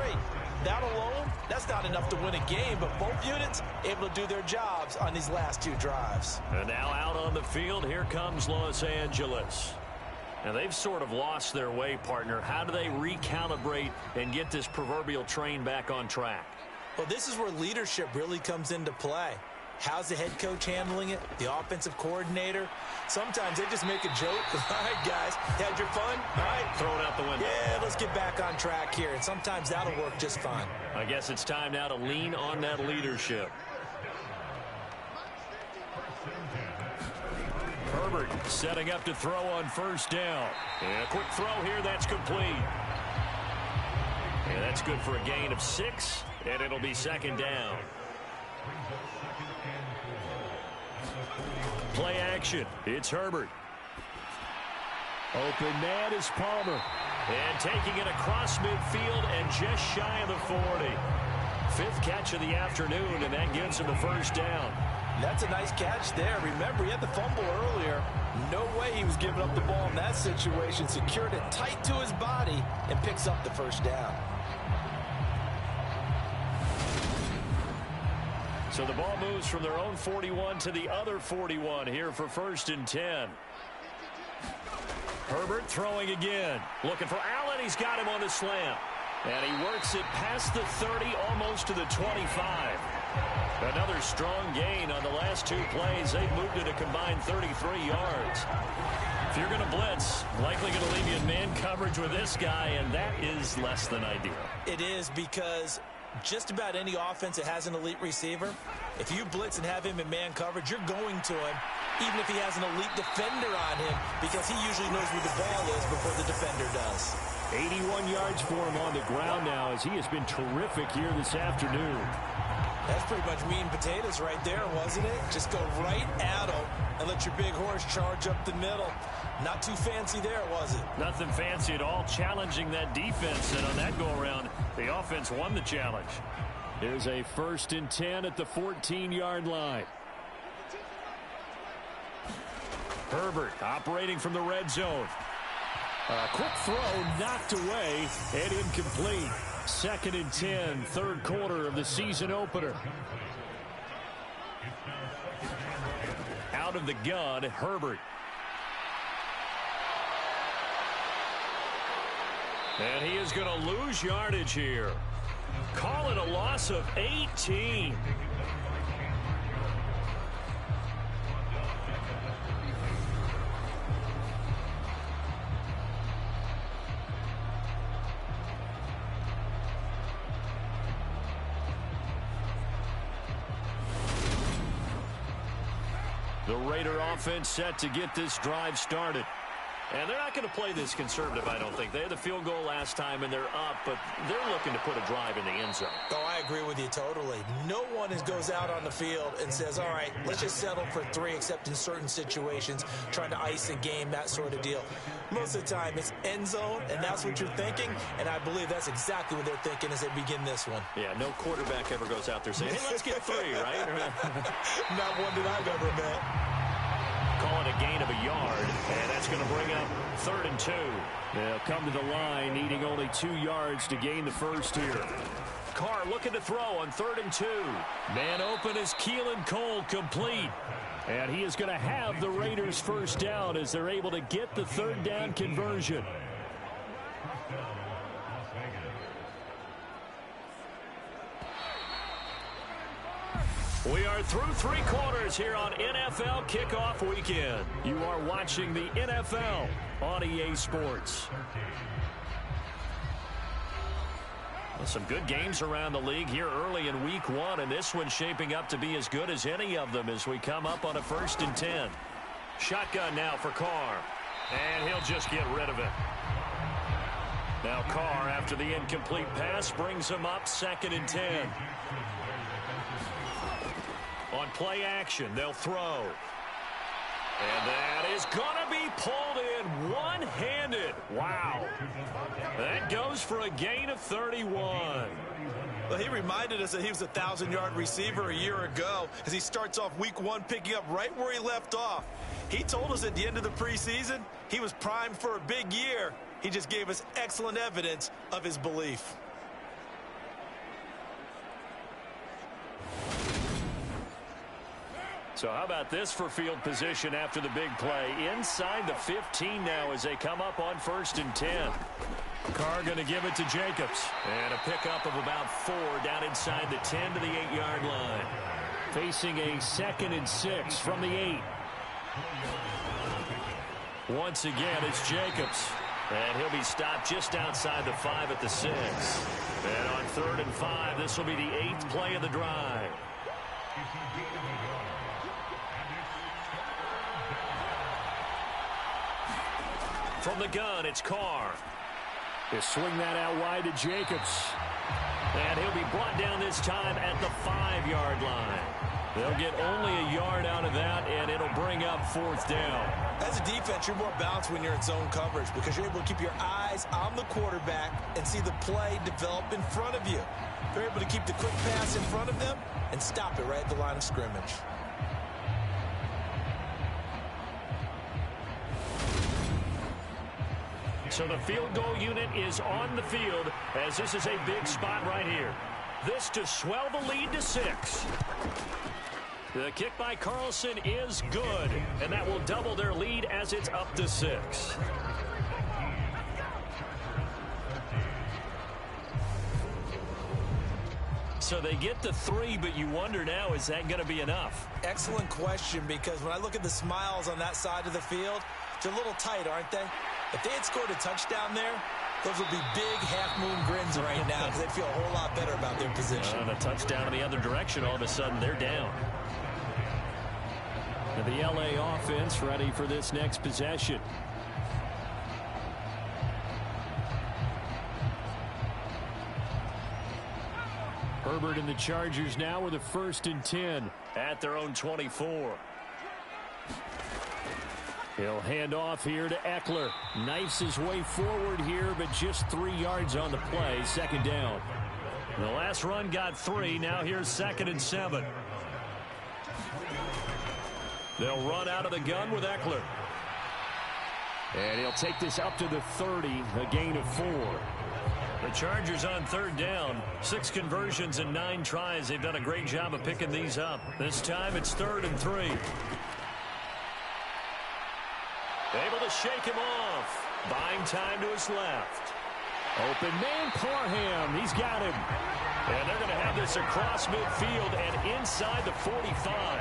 [SPEAKER 3] That alone, that's not enough to win a game, but both units able to do their jobs on these last 2 drives.
[SPEAKER 2] And now out on the field, here comes Los Angeles. Now they've sort of lost their way, partner. How do they recalibrate and get this proverbial train back on track?
[SPEAKER 3] Well, this is where leadership really comes into play. How's the head coach handling it? The offensive coordinator? Sometimes they just make a joke. All right, guys, had your fun? All right.
[SPEAKER 2] Throw it out the window.
[SPEAKER 3] Yeah, let's get back on track here. And sometimes that'll work just fine.
[SPEAKER 2] I guess it's time now to lean on that leadership. Herbert setting up to throw on first down. And a quick throw here, that's complete. And that's good for a gain of 6, and it'll be second down. Play action. It's Herbert.
[SPEAKER 4] Open man is Palmer.
[SPEAKER 2] And taking it across midfield and just shy of the 40. 5th catch of the afternoon, and that gives him a first down.
[SPEAKER 3] That's a nice catch there. Remember, he had the fumble earlier. No way he was giving up the ball in that situation. Secured it tight to his body and picks up the first down.
[SPEAKER 2] So the ball moves from their own 41 to the other 41 here for 1st and 10. Herbert throwing again. Looking for Allen. He's got him on the slant. And he works it past the 30, almost to the 25. Another strong gain on the last 2 plays. They've moved it a combined 33 yards. If you're going to blitz, likely going to leave you in man coverage with this guy, and that is less than ideal.
[SPEAKER 3] It is, because just about any offense that has an elite receiver, if you blitz and have him in man coverage, you're going to him, even if he has an elite defender on him, because he usually knows where the ball is before the defender does.
[SPEAKER 4] 81 yards for him on the ground now, as he has been terrific here this afternoon.
[SPEAKER 3] That's pretty much meat and potatoes right there, wasn't it? Just go right at him and let your big horse charge up the middle. Not too fancy there, was it?
[SPEAKER 2] Nothing fancy at all, challenging that defense, and on that go-around, the offense won the challenge.
[SPEAKER 4] There's a 1st and 10 at the 14-yard line.
[SPEAKER 2] Herbert operating from the red zone.
[SPEAKER 4] A quick throw knocked away and incomplete. 2nd and 10, 3rd quarter of the season opener.
[SPEAKER 2] Out of the gun, Herbert. And he is going to lose yardage here. Call it a loss of 18. The Raider offense set to get this drive started. And they're not going to play this conservative, I don't think. They had the field goal last time, and they're up, but they're looking to put a drive in the end zone.
[SPEAKER 3] Oh, I agree with you totally. No one goes out on the field and says, all right, let's just settle for 3, except in certain situations, trying to ice a game, that sort of deal. Most of the time, it's end zone, and that's what you're thinking, and I believe that's exactly what they're thinking as they begin this one.
[SPEAKER 2] Yeah, no quarterback ever goes out there saying, hey, let's get 3, right?
[SPEAKER 3] Not one that I've ever met.
[SPEAKER 2] Call it a gain of a yard, and that's going to bring up 3rd and 2.
[SPEAKER 4] They'll come to the line, needing only 2 yards to gain the first here.
[SPEAKER 2] Carr looking to throw on 3rd and 2.
[SPEAKER 4] Man open is Keelan Cole, complete. And he is going to have the Raiders first down as they're able to get the 3rd down conversion.
[SPEAKER 2] We are through 3 quarters here on NFL Kickoff Weekend.
[SPEAKER 4] You are watching the NFL on EA Sports.
[SPEAKER 2] Some good games around the league here early in Week 1, and this one's shaping up to be as good as any of them as we come up on a 1st and 10. Shotgun now for Carr, and he'll just get rid of it. Now Carr, after the incomplete pass, brings him up 2nd and 10. On play action, they'll throw. And that is going to be pulled in one-handed. Wow. That goes for a gain of 31.
[SPEAKER 3] Well, he reminded us that he was a 1,000-yard receiver a year ago as he starts off Week 1 picking up right where he left off. He told us at the end of the preseason he was primed for a big year. He just gave us excellent evidence of his belief.
[SPEAKER 2] So how about this for field position after the big play? Inside the 15 now as they come up on 1st and 10.
[SPEAKER 4] Carr going to give it to Jacobs.
[SPEAKER 2] And a pickup of about 4 down inside the 10 to the 8-yard line.
[SPEAKER 4] Facing a 2nd and 6 from the 8.
[SPEAKER 2] Once again, it's Jacobs. And he'll be stopped just outside the 5 at the 6. And on 3rd and 5, this will be the 8th play of the drive. From the gun, it's Carr.
[SPEAKER 4] They swing that out wide to Jacobs.
[SPEAKER 2] And he'll be brought down this time at the 5-yard line. They'll get only a yard out of that, and it'll bring up 4th down.
[SPEAKER 3] As a defense, you're more balanced when you're in zone coverage because you're able to keep your eyes on the quarterback and see the play develop in front of you. You're able to keep the quick pass in front of them and stop it right at the line of scrimmage.
[SPEAKER 2] So the field goal unit is on the field as this is a big spot right here. This to swell the lead to 6. The kick by Carlson is good, and that will double their lead as it's up to 6. So they get to 3, but you wonder now, is that going to be enough?
[SPEAKER 3] Excellent question, because when I look at the smiles on that side of the field, they're a little tight, aren't they? If they had scored a touchdown there, those would be big half-moon grins right now because they'd feel a whole lot better about their position.
[SPEAKER 2] And a touchdown in the other direction, all of a sudden they're down.
[SPEAKER 4] And the LA offense ready for this next possession. Herbert and the Chargers now with a 1st and 10
[SPEAKER 2] at their own 24.
[SPEAKER 4] He'll hand off here to Eckler. Knifes his way forward here, but just 3 yards on the play. 2nd down.
[SPEAKER 2] The last run got 3. Now here's 2nd and 7. They'll run out of the gun with Eckler.
[SPEAKER 4] And he'll take this up to the 30, a gain of 4.
[SPEAKER 2] The Chargers on 3rd down. 6 conversions and 9 tries. They've done a great job of picking these up. This time it's 3rd and 3. Able to shake him off. Buying time to his left.
[SPEAKER 4] Open man, Parham. He's got him.
[SPEAKER 2] And they're going to have this across midfield and inside the 45.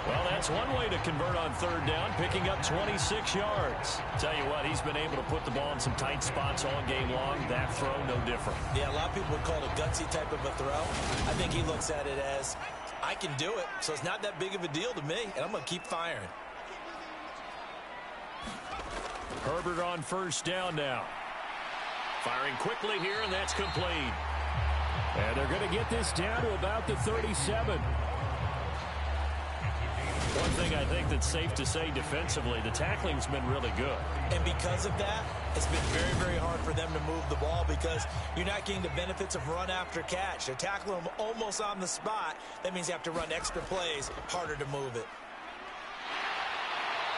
[SPEAKER 2] Well, that's one way to convert on 3rd down, picking up 26 yards. Tell you what, he's been able to put the ball in some tight spots all game long. That throw, no different.
[SPEAKER 3] Yeah, a lot of people would call it a gutsy type of a throw. I think he looks at it as, I can do it, so it's not that big of a deal to me, and I'm going to keep firing.
[SPEAKER 4] Herbert on first down now.
[SPEAKER 2] Firing quickly here, and that's complete.
[SPEAKER 4] And they're going to get this down to about the 37.
[SPEAKER 2] One thing I think that's safe to say defensively, the tackling's been really good.
[SPEAKER 3] And because of that, it's been very, very hard for them to move the ball because you're not getting the benefits of run after catch. They're tackling them almost on the spot. That means you have to run extra plays, harder to move it.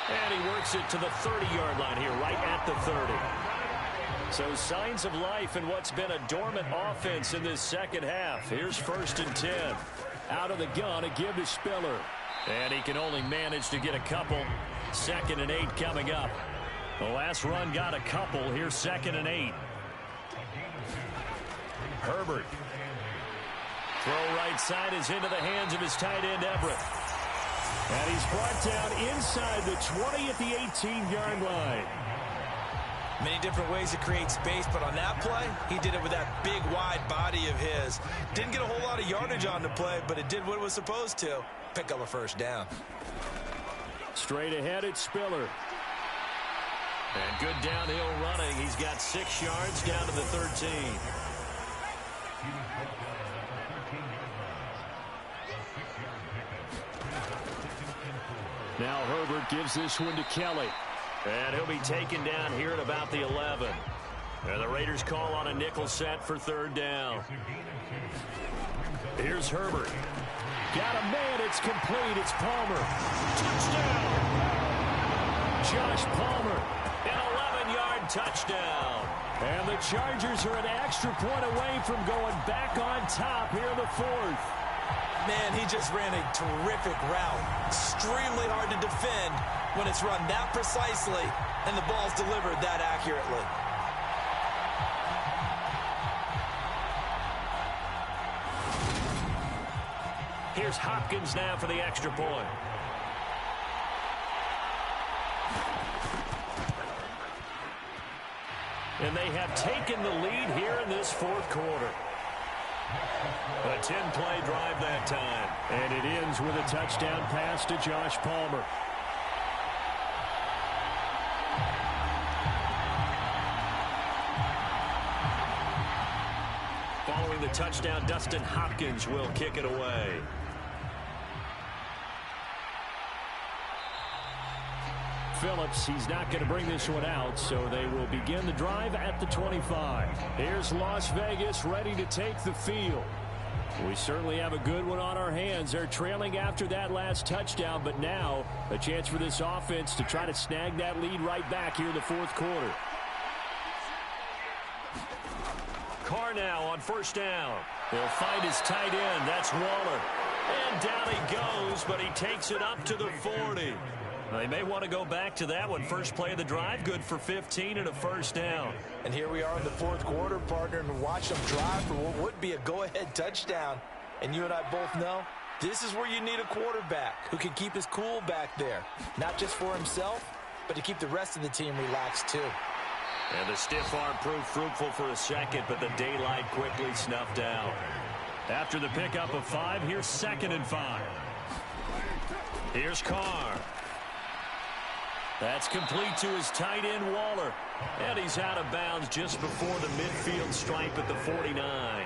[SPEAKER 2] And he works it to the 30-yard line here, right at the 30.
[SPEAKER 4] So signs of life in what's been a dormant offense in this second half. Here's 1st and 10. Out of the gun, a give to Spiller.
[SPEAKER 2] And he can only manage to get a couple. 2nd and 8 coming up. The last run got a couple. Here's 2nd and 8. Herbert. Throw right side is into the hands of his tight end, Everett.
[SPEAKER 4] And he's brought down inside the 20 at the 18-yard line.
[SPEAKER 3] Many different ways to create space, but on that play, he did it with that big, wide body of his. Didn't get a whole lot of yardage on the play, but it did what it was supposed to. Pick up a first down.
[SPEAKER 4] Straight ahead, it's Spiller.
[SPEAKER 2] And good downhill running. He's got 6 yards down to the 13.
[SPEAKER 4] Now Herbert gives this one to Kelly.
[SPEAKER 2] And he'll be taken down here at about the 11. And the Raiders call on a nickel set for 3rd down. Here's Herbert.
[SPEAKER 4] Got a man. It's complete. It's Palmer. Touchdown. Josh Palmer.
[SPEAKER 2] An 11-yard touchdown.
[SPEAKER 4] And the Chargers are an extra point away from going back on top here in the 4th.
[SPEAKER 3] Man, he just ran a terrific route. Extremely hard to defend when it's run that precisely and the ball's delivered that accurately.
[SPEAKER 2] Here's Hopkins now for the extra point. And they have taken the lead here in this 4th quarter. A 10-play drive that time.
[SPEAKER 4] And it ends with a touchdown pass to Josh Palmer.
[SPEAKER 2] Following the touchdown, Dustin Hopkins will kick it away.
[SPEAKER 4] Phillips, he's not going to bring this one out, so they will begin the drive at the 25. Here's Las Vegas ready to take the field. We certainly have a good one on our hands. They're trailing after that last touchdown, but now a chance for this offense to try to snag that lead right back here in the 4th quarter.
[SPEAKER 2] Carr now on 1st down. He'll find his tight end. That's Waller. And down he goes, but he takes it up to the 40. They may want to go back to that one. First play of the drive, good for 15 and a 1st down.
[SPEAKER 3] And here we are in the 4th quarter, partner, and watch them drive for what would be a go-ahead touchdown. And you and I both know this is where you need a quarterback who can keep his cool back there. Not just for himself, but to keep the rest of the team relaxed too.
[SPEAKER 2] And the stiff arm proved fruitful for a second, but the daylight quickly snuffed out. After the pickup of 5, here's 2nd and 5. Here's Carr. That's complete to his tight end, Waller. And he's out of bounds just before the midfield stripe at the 49.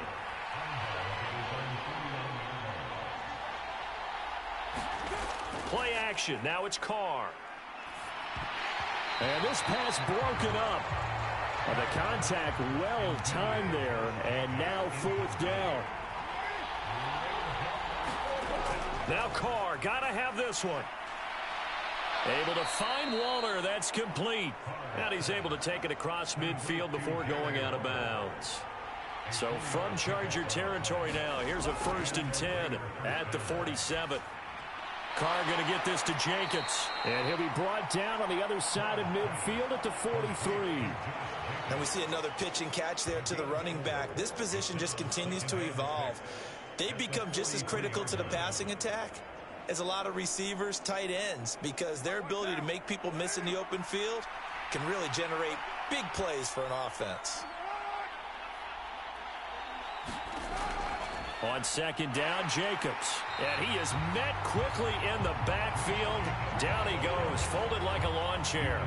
[SPEAKER 2] Play action. Now it's Carr.
[SPEAKER 4] And this pass broken up. The contact well timed there. And now 4th down.
[SPEAKER 2] Now Carr. Got to have this one. Able to find Waller. That's complete. And he's able to take it across midfield before going out of bounds. So from Charger territory now, here's a 1st and 10 at the 47. Carr going to get this to Jacobs.
[SPEAKER 4] And he'll be brought down on the other side of midfield at the 43.
[SPEAKER 3] And we see another pitch and catch there to the running back. This position just continues to evolve. They become just as critical to the passing attack as a lot of receivers, tight ends, because their ability to make people miss in the open field can really generate big plays for an offense.
[SPEAKER 4] On second down, Jacobs. And he is met quickly in the backfield. Down he goes, folded like a lawn chair.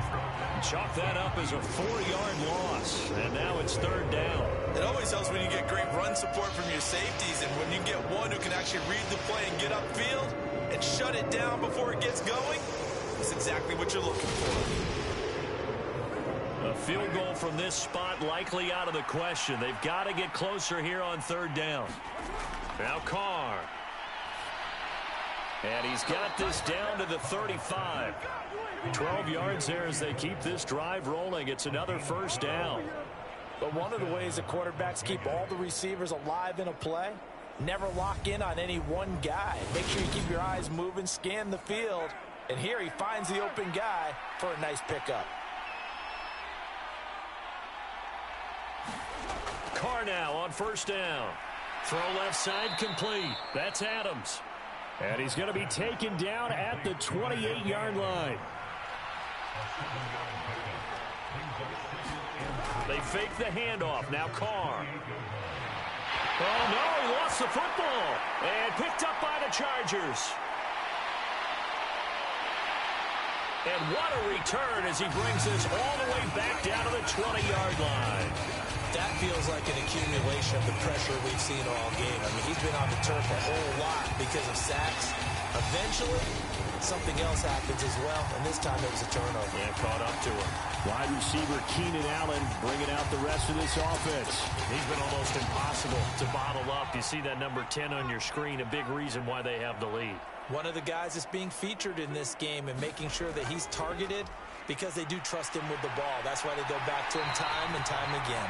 [SPEAKER 4] Chalk that up as a 4-yard loss. And now it's third down.
[SPEAKER 3] It always helps when you get great run support from your safeties, and when you get one who can actually read the play and get upfield and shut it down before it gets going, that's exactly what you're looking for.
[SPEAKER 4] A field goal from this spot likely out of the question. They've got to get closer here on third down. Now Carr. And he's got this down to the 35. 12 yards there as they keep this drive rolling. It's another first down.
[SPEAKER 3] But one of the ways the quarterbacks keep all the receivers alive in a play, never lock in on any one guy. Make sure you keep your eyes moving, scan the field. And here he finds the open guy for a nice pickup.
[SPEAKER 4] Carr now on first down. Throw left side complete. That's Adams. And he's going to be taken down at the 28-yard line. They fake the handoff. Now Carr. Oh, no, he lost the football. And picked up by the Chargers. And what a return as he brings this all the way back down to the 20-yard line.
[SPEAKER 3] That feels like an accumulation of the pressure we've seen all game. I mean, he's been on the turf a whole lot because of sacks. Eventually, something else happens as well, and this time it was a turnover.
[SPEAKER 4] Yeah, caught up to him. Wide receiver Keenan Allen bringing out the rest of this offense. He's been almost impossible to bottle up. You see that number 10 on your screen, a big reason why they have the lead.
[SPEAKER 3] One of the guys that's being featured in this game and making sure that he's targeted because they do trust him with the ball. That's why they go back to him time and time again.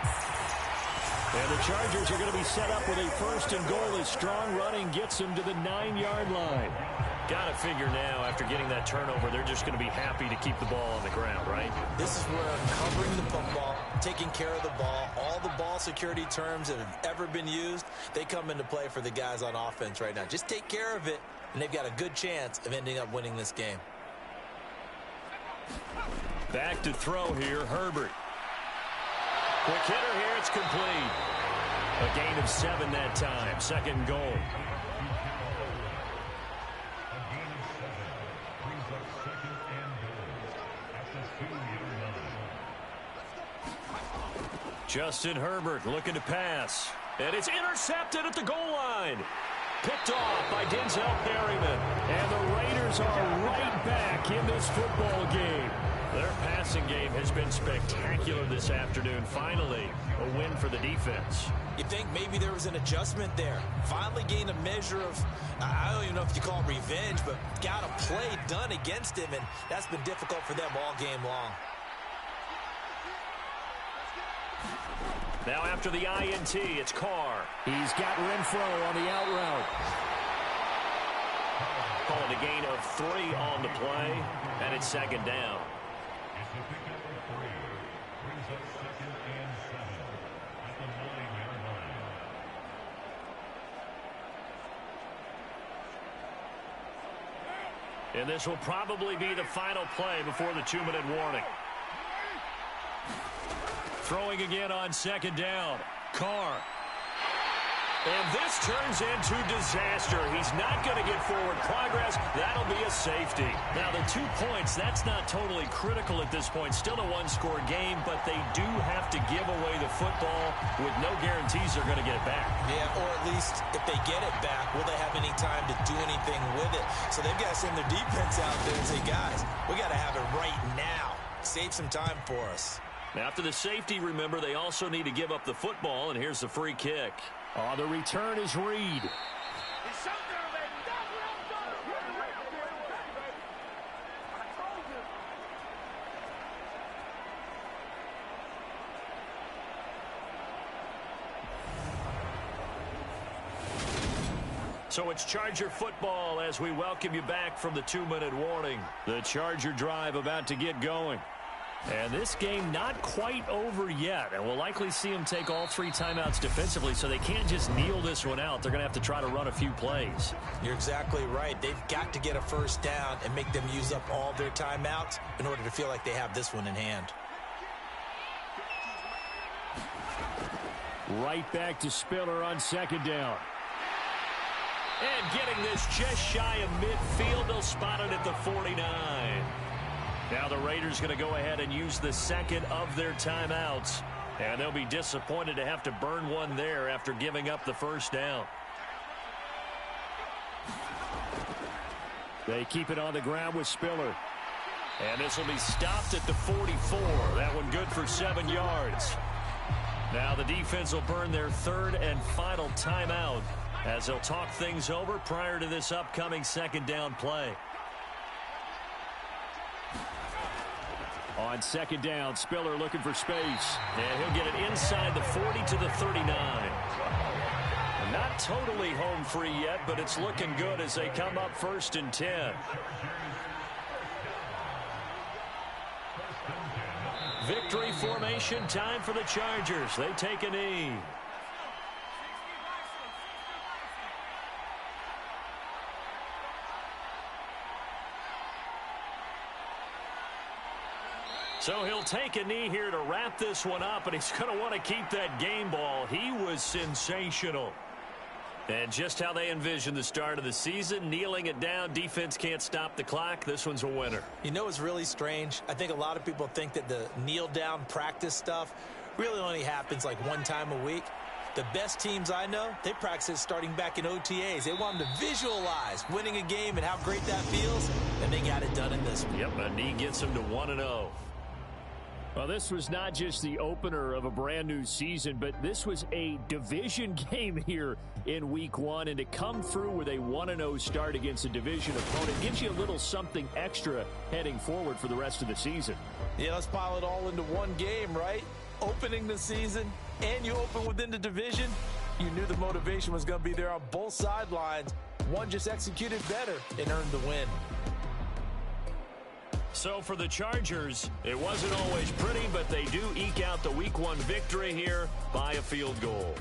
[SPEAKER 4] And the Chargers are going to be set up with a first and goal as strong running gets them to the 9-yard line. Got to figure now, after getting that turnover, they're just going to be happy to keep the ball on the ground, right?
[SPEAKER 3] This is where covering the football, taking care of the ball, all the ball security terms that have ever been used, they come into play for the guys on offense right now. Just take care of it, and they've got a good chance of ending up winning this game.
[SPEAKER 4] Back to throw here, Herbert. Quick hitter here, it's complete. A gain of 7 that time, second and goal. Justin Herbert looking to pass. And it's intercepted at the goal line. Picked off by Denzel Perryman. And the Raiders are right back in this football game. Their passing game has been spectacular this afternoon. Finally, a win for the defense.
[SPEAKER 3] You think maybe there was an adjustment there. Finally gained a measure of, I don't even know if you call it revenge, but got a play done against him, and that's been difficult for them all game long.
[SPEAKER 4] Now after the INT, it's Carr. He's got Renfro on the out route. Calling a gain of 3 on the play, and it's second down. And this will probably be the final play before the 2-minute warning. Throwing again on second down. Carr. And this turns into disaster. He's not going to get forward progress. That'll be a safety. Now, the 2 points, that's not totally critical at this point. Still a one-score game, but they do have to give away the football with no guarantees they're going to get it back.
[SPEAKER 3] Yeah, or at least if they get it back, will they have any time to do anything with it? So they've got to send their defense out there and say, guys, we got to have it right now. Save some time for us.
[SPEAKER 4] Now, after the safety, remember, they also need to give up the football, and here's the free kick. Oh, the return is Reed. So it's Charger football as we welcome you back from the 2-minute warning. The Charger drive about to get going. And this game not quite over yet, and we'll likely see them take all 3 timeouts defensively, so they can't just kneel this one out. They're going to have to try to run a few plays.
[SPEAKER 3] You're exactly right. They've got to get a first down and make them use up all their timeouts in order to feel like they have this one in hand.
[SPEAKER 4] Right back to Spiller on second down.
[SPEAKER 2] And getting this just shy of midfield, they'll spot it at the 49. Now the Raiders going to go ahead and use the second of their timeouts. And they'll be disappointed to have to burn one there after giving up the first down.
[SPEAKER 4] They keep it on the ground with Spiller.
[SPEAKER 2] And this will be stopped at the 44. That one good for 7 yards. Now the defense will burn their third and final timeout as they'll talk things over prior to this upcoming second down play.
[SPEAKER 4] On second down, Spiller looking for space.
[SPEAKER 2] And he'll get it inside the 40 to the 39. Not totally home free yet, but it's looking good as they come up 1st and 10. Victory formation time for the Chargers. They take a knee. So he'll take a knee here to wrap this one up, and he's going to want to keep that game ball. He was sensational. And just how they envisioned the start of the season, kneeling it down, defense can't stop the clock. This one's a winner.
[SPEAKER 3] You know what's really strange? I think a lot of people think that the kneel-down practice stuff really only happens like one time a week. The best teams I know, they practice it starting back in OTAs. They want them to visualize winning a game and how great that feels, and they got it done in this one.
[SPEAKER 2] Yep, a knee gets them to 1-0.
[SPEAKER 4] Well, this was not just the opener of a brand new season, but this was a division game here in week 1. And to come through with a 1-0 start against a division opponent gives you a little something extra heading forward for the rest of the season.
[SPEAKER 3] Yeah, let's pile it all into one game, right? Opening the season, and you open within the division. You knew the motivation was going to be there on both sidelines. One just executed better and earned the win.
[SPEAKER 2] So for the Chargers, it wasn't always pretty, but they do eke out the week 1 victory here by a field goal.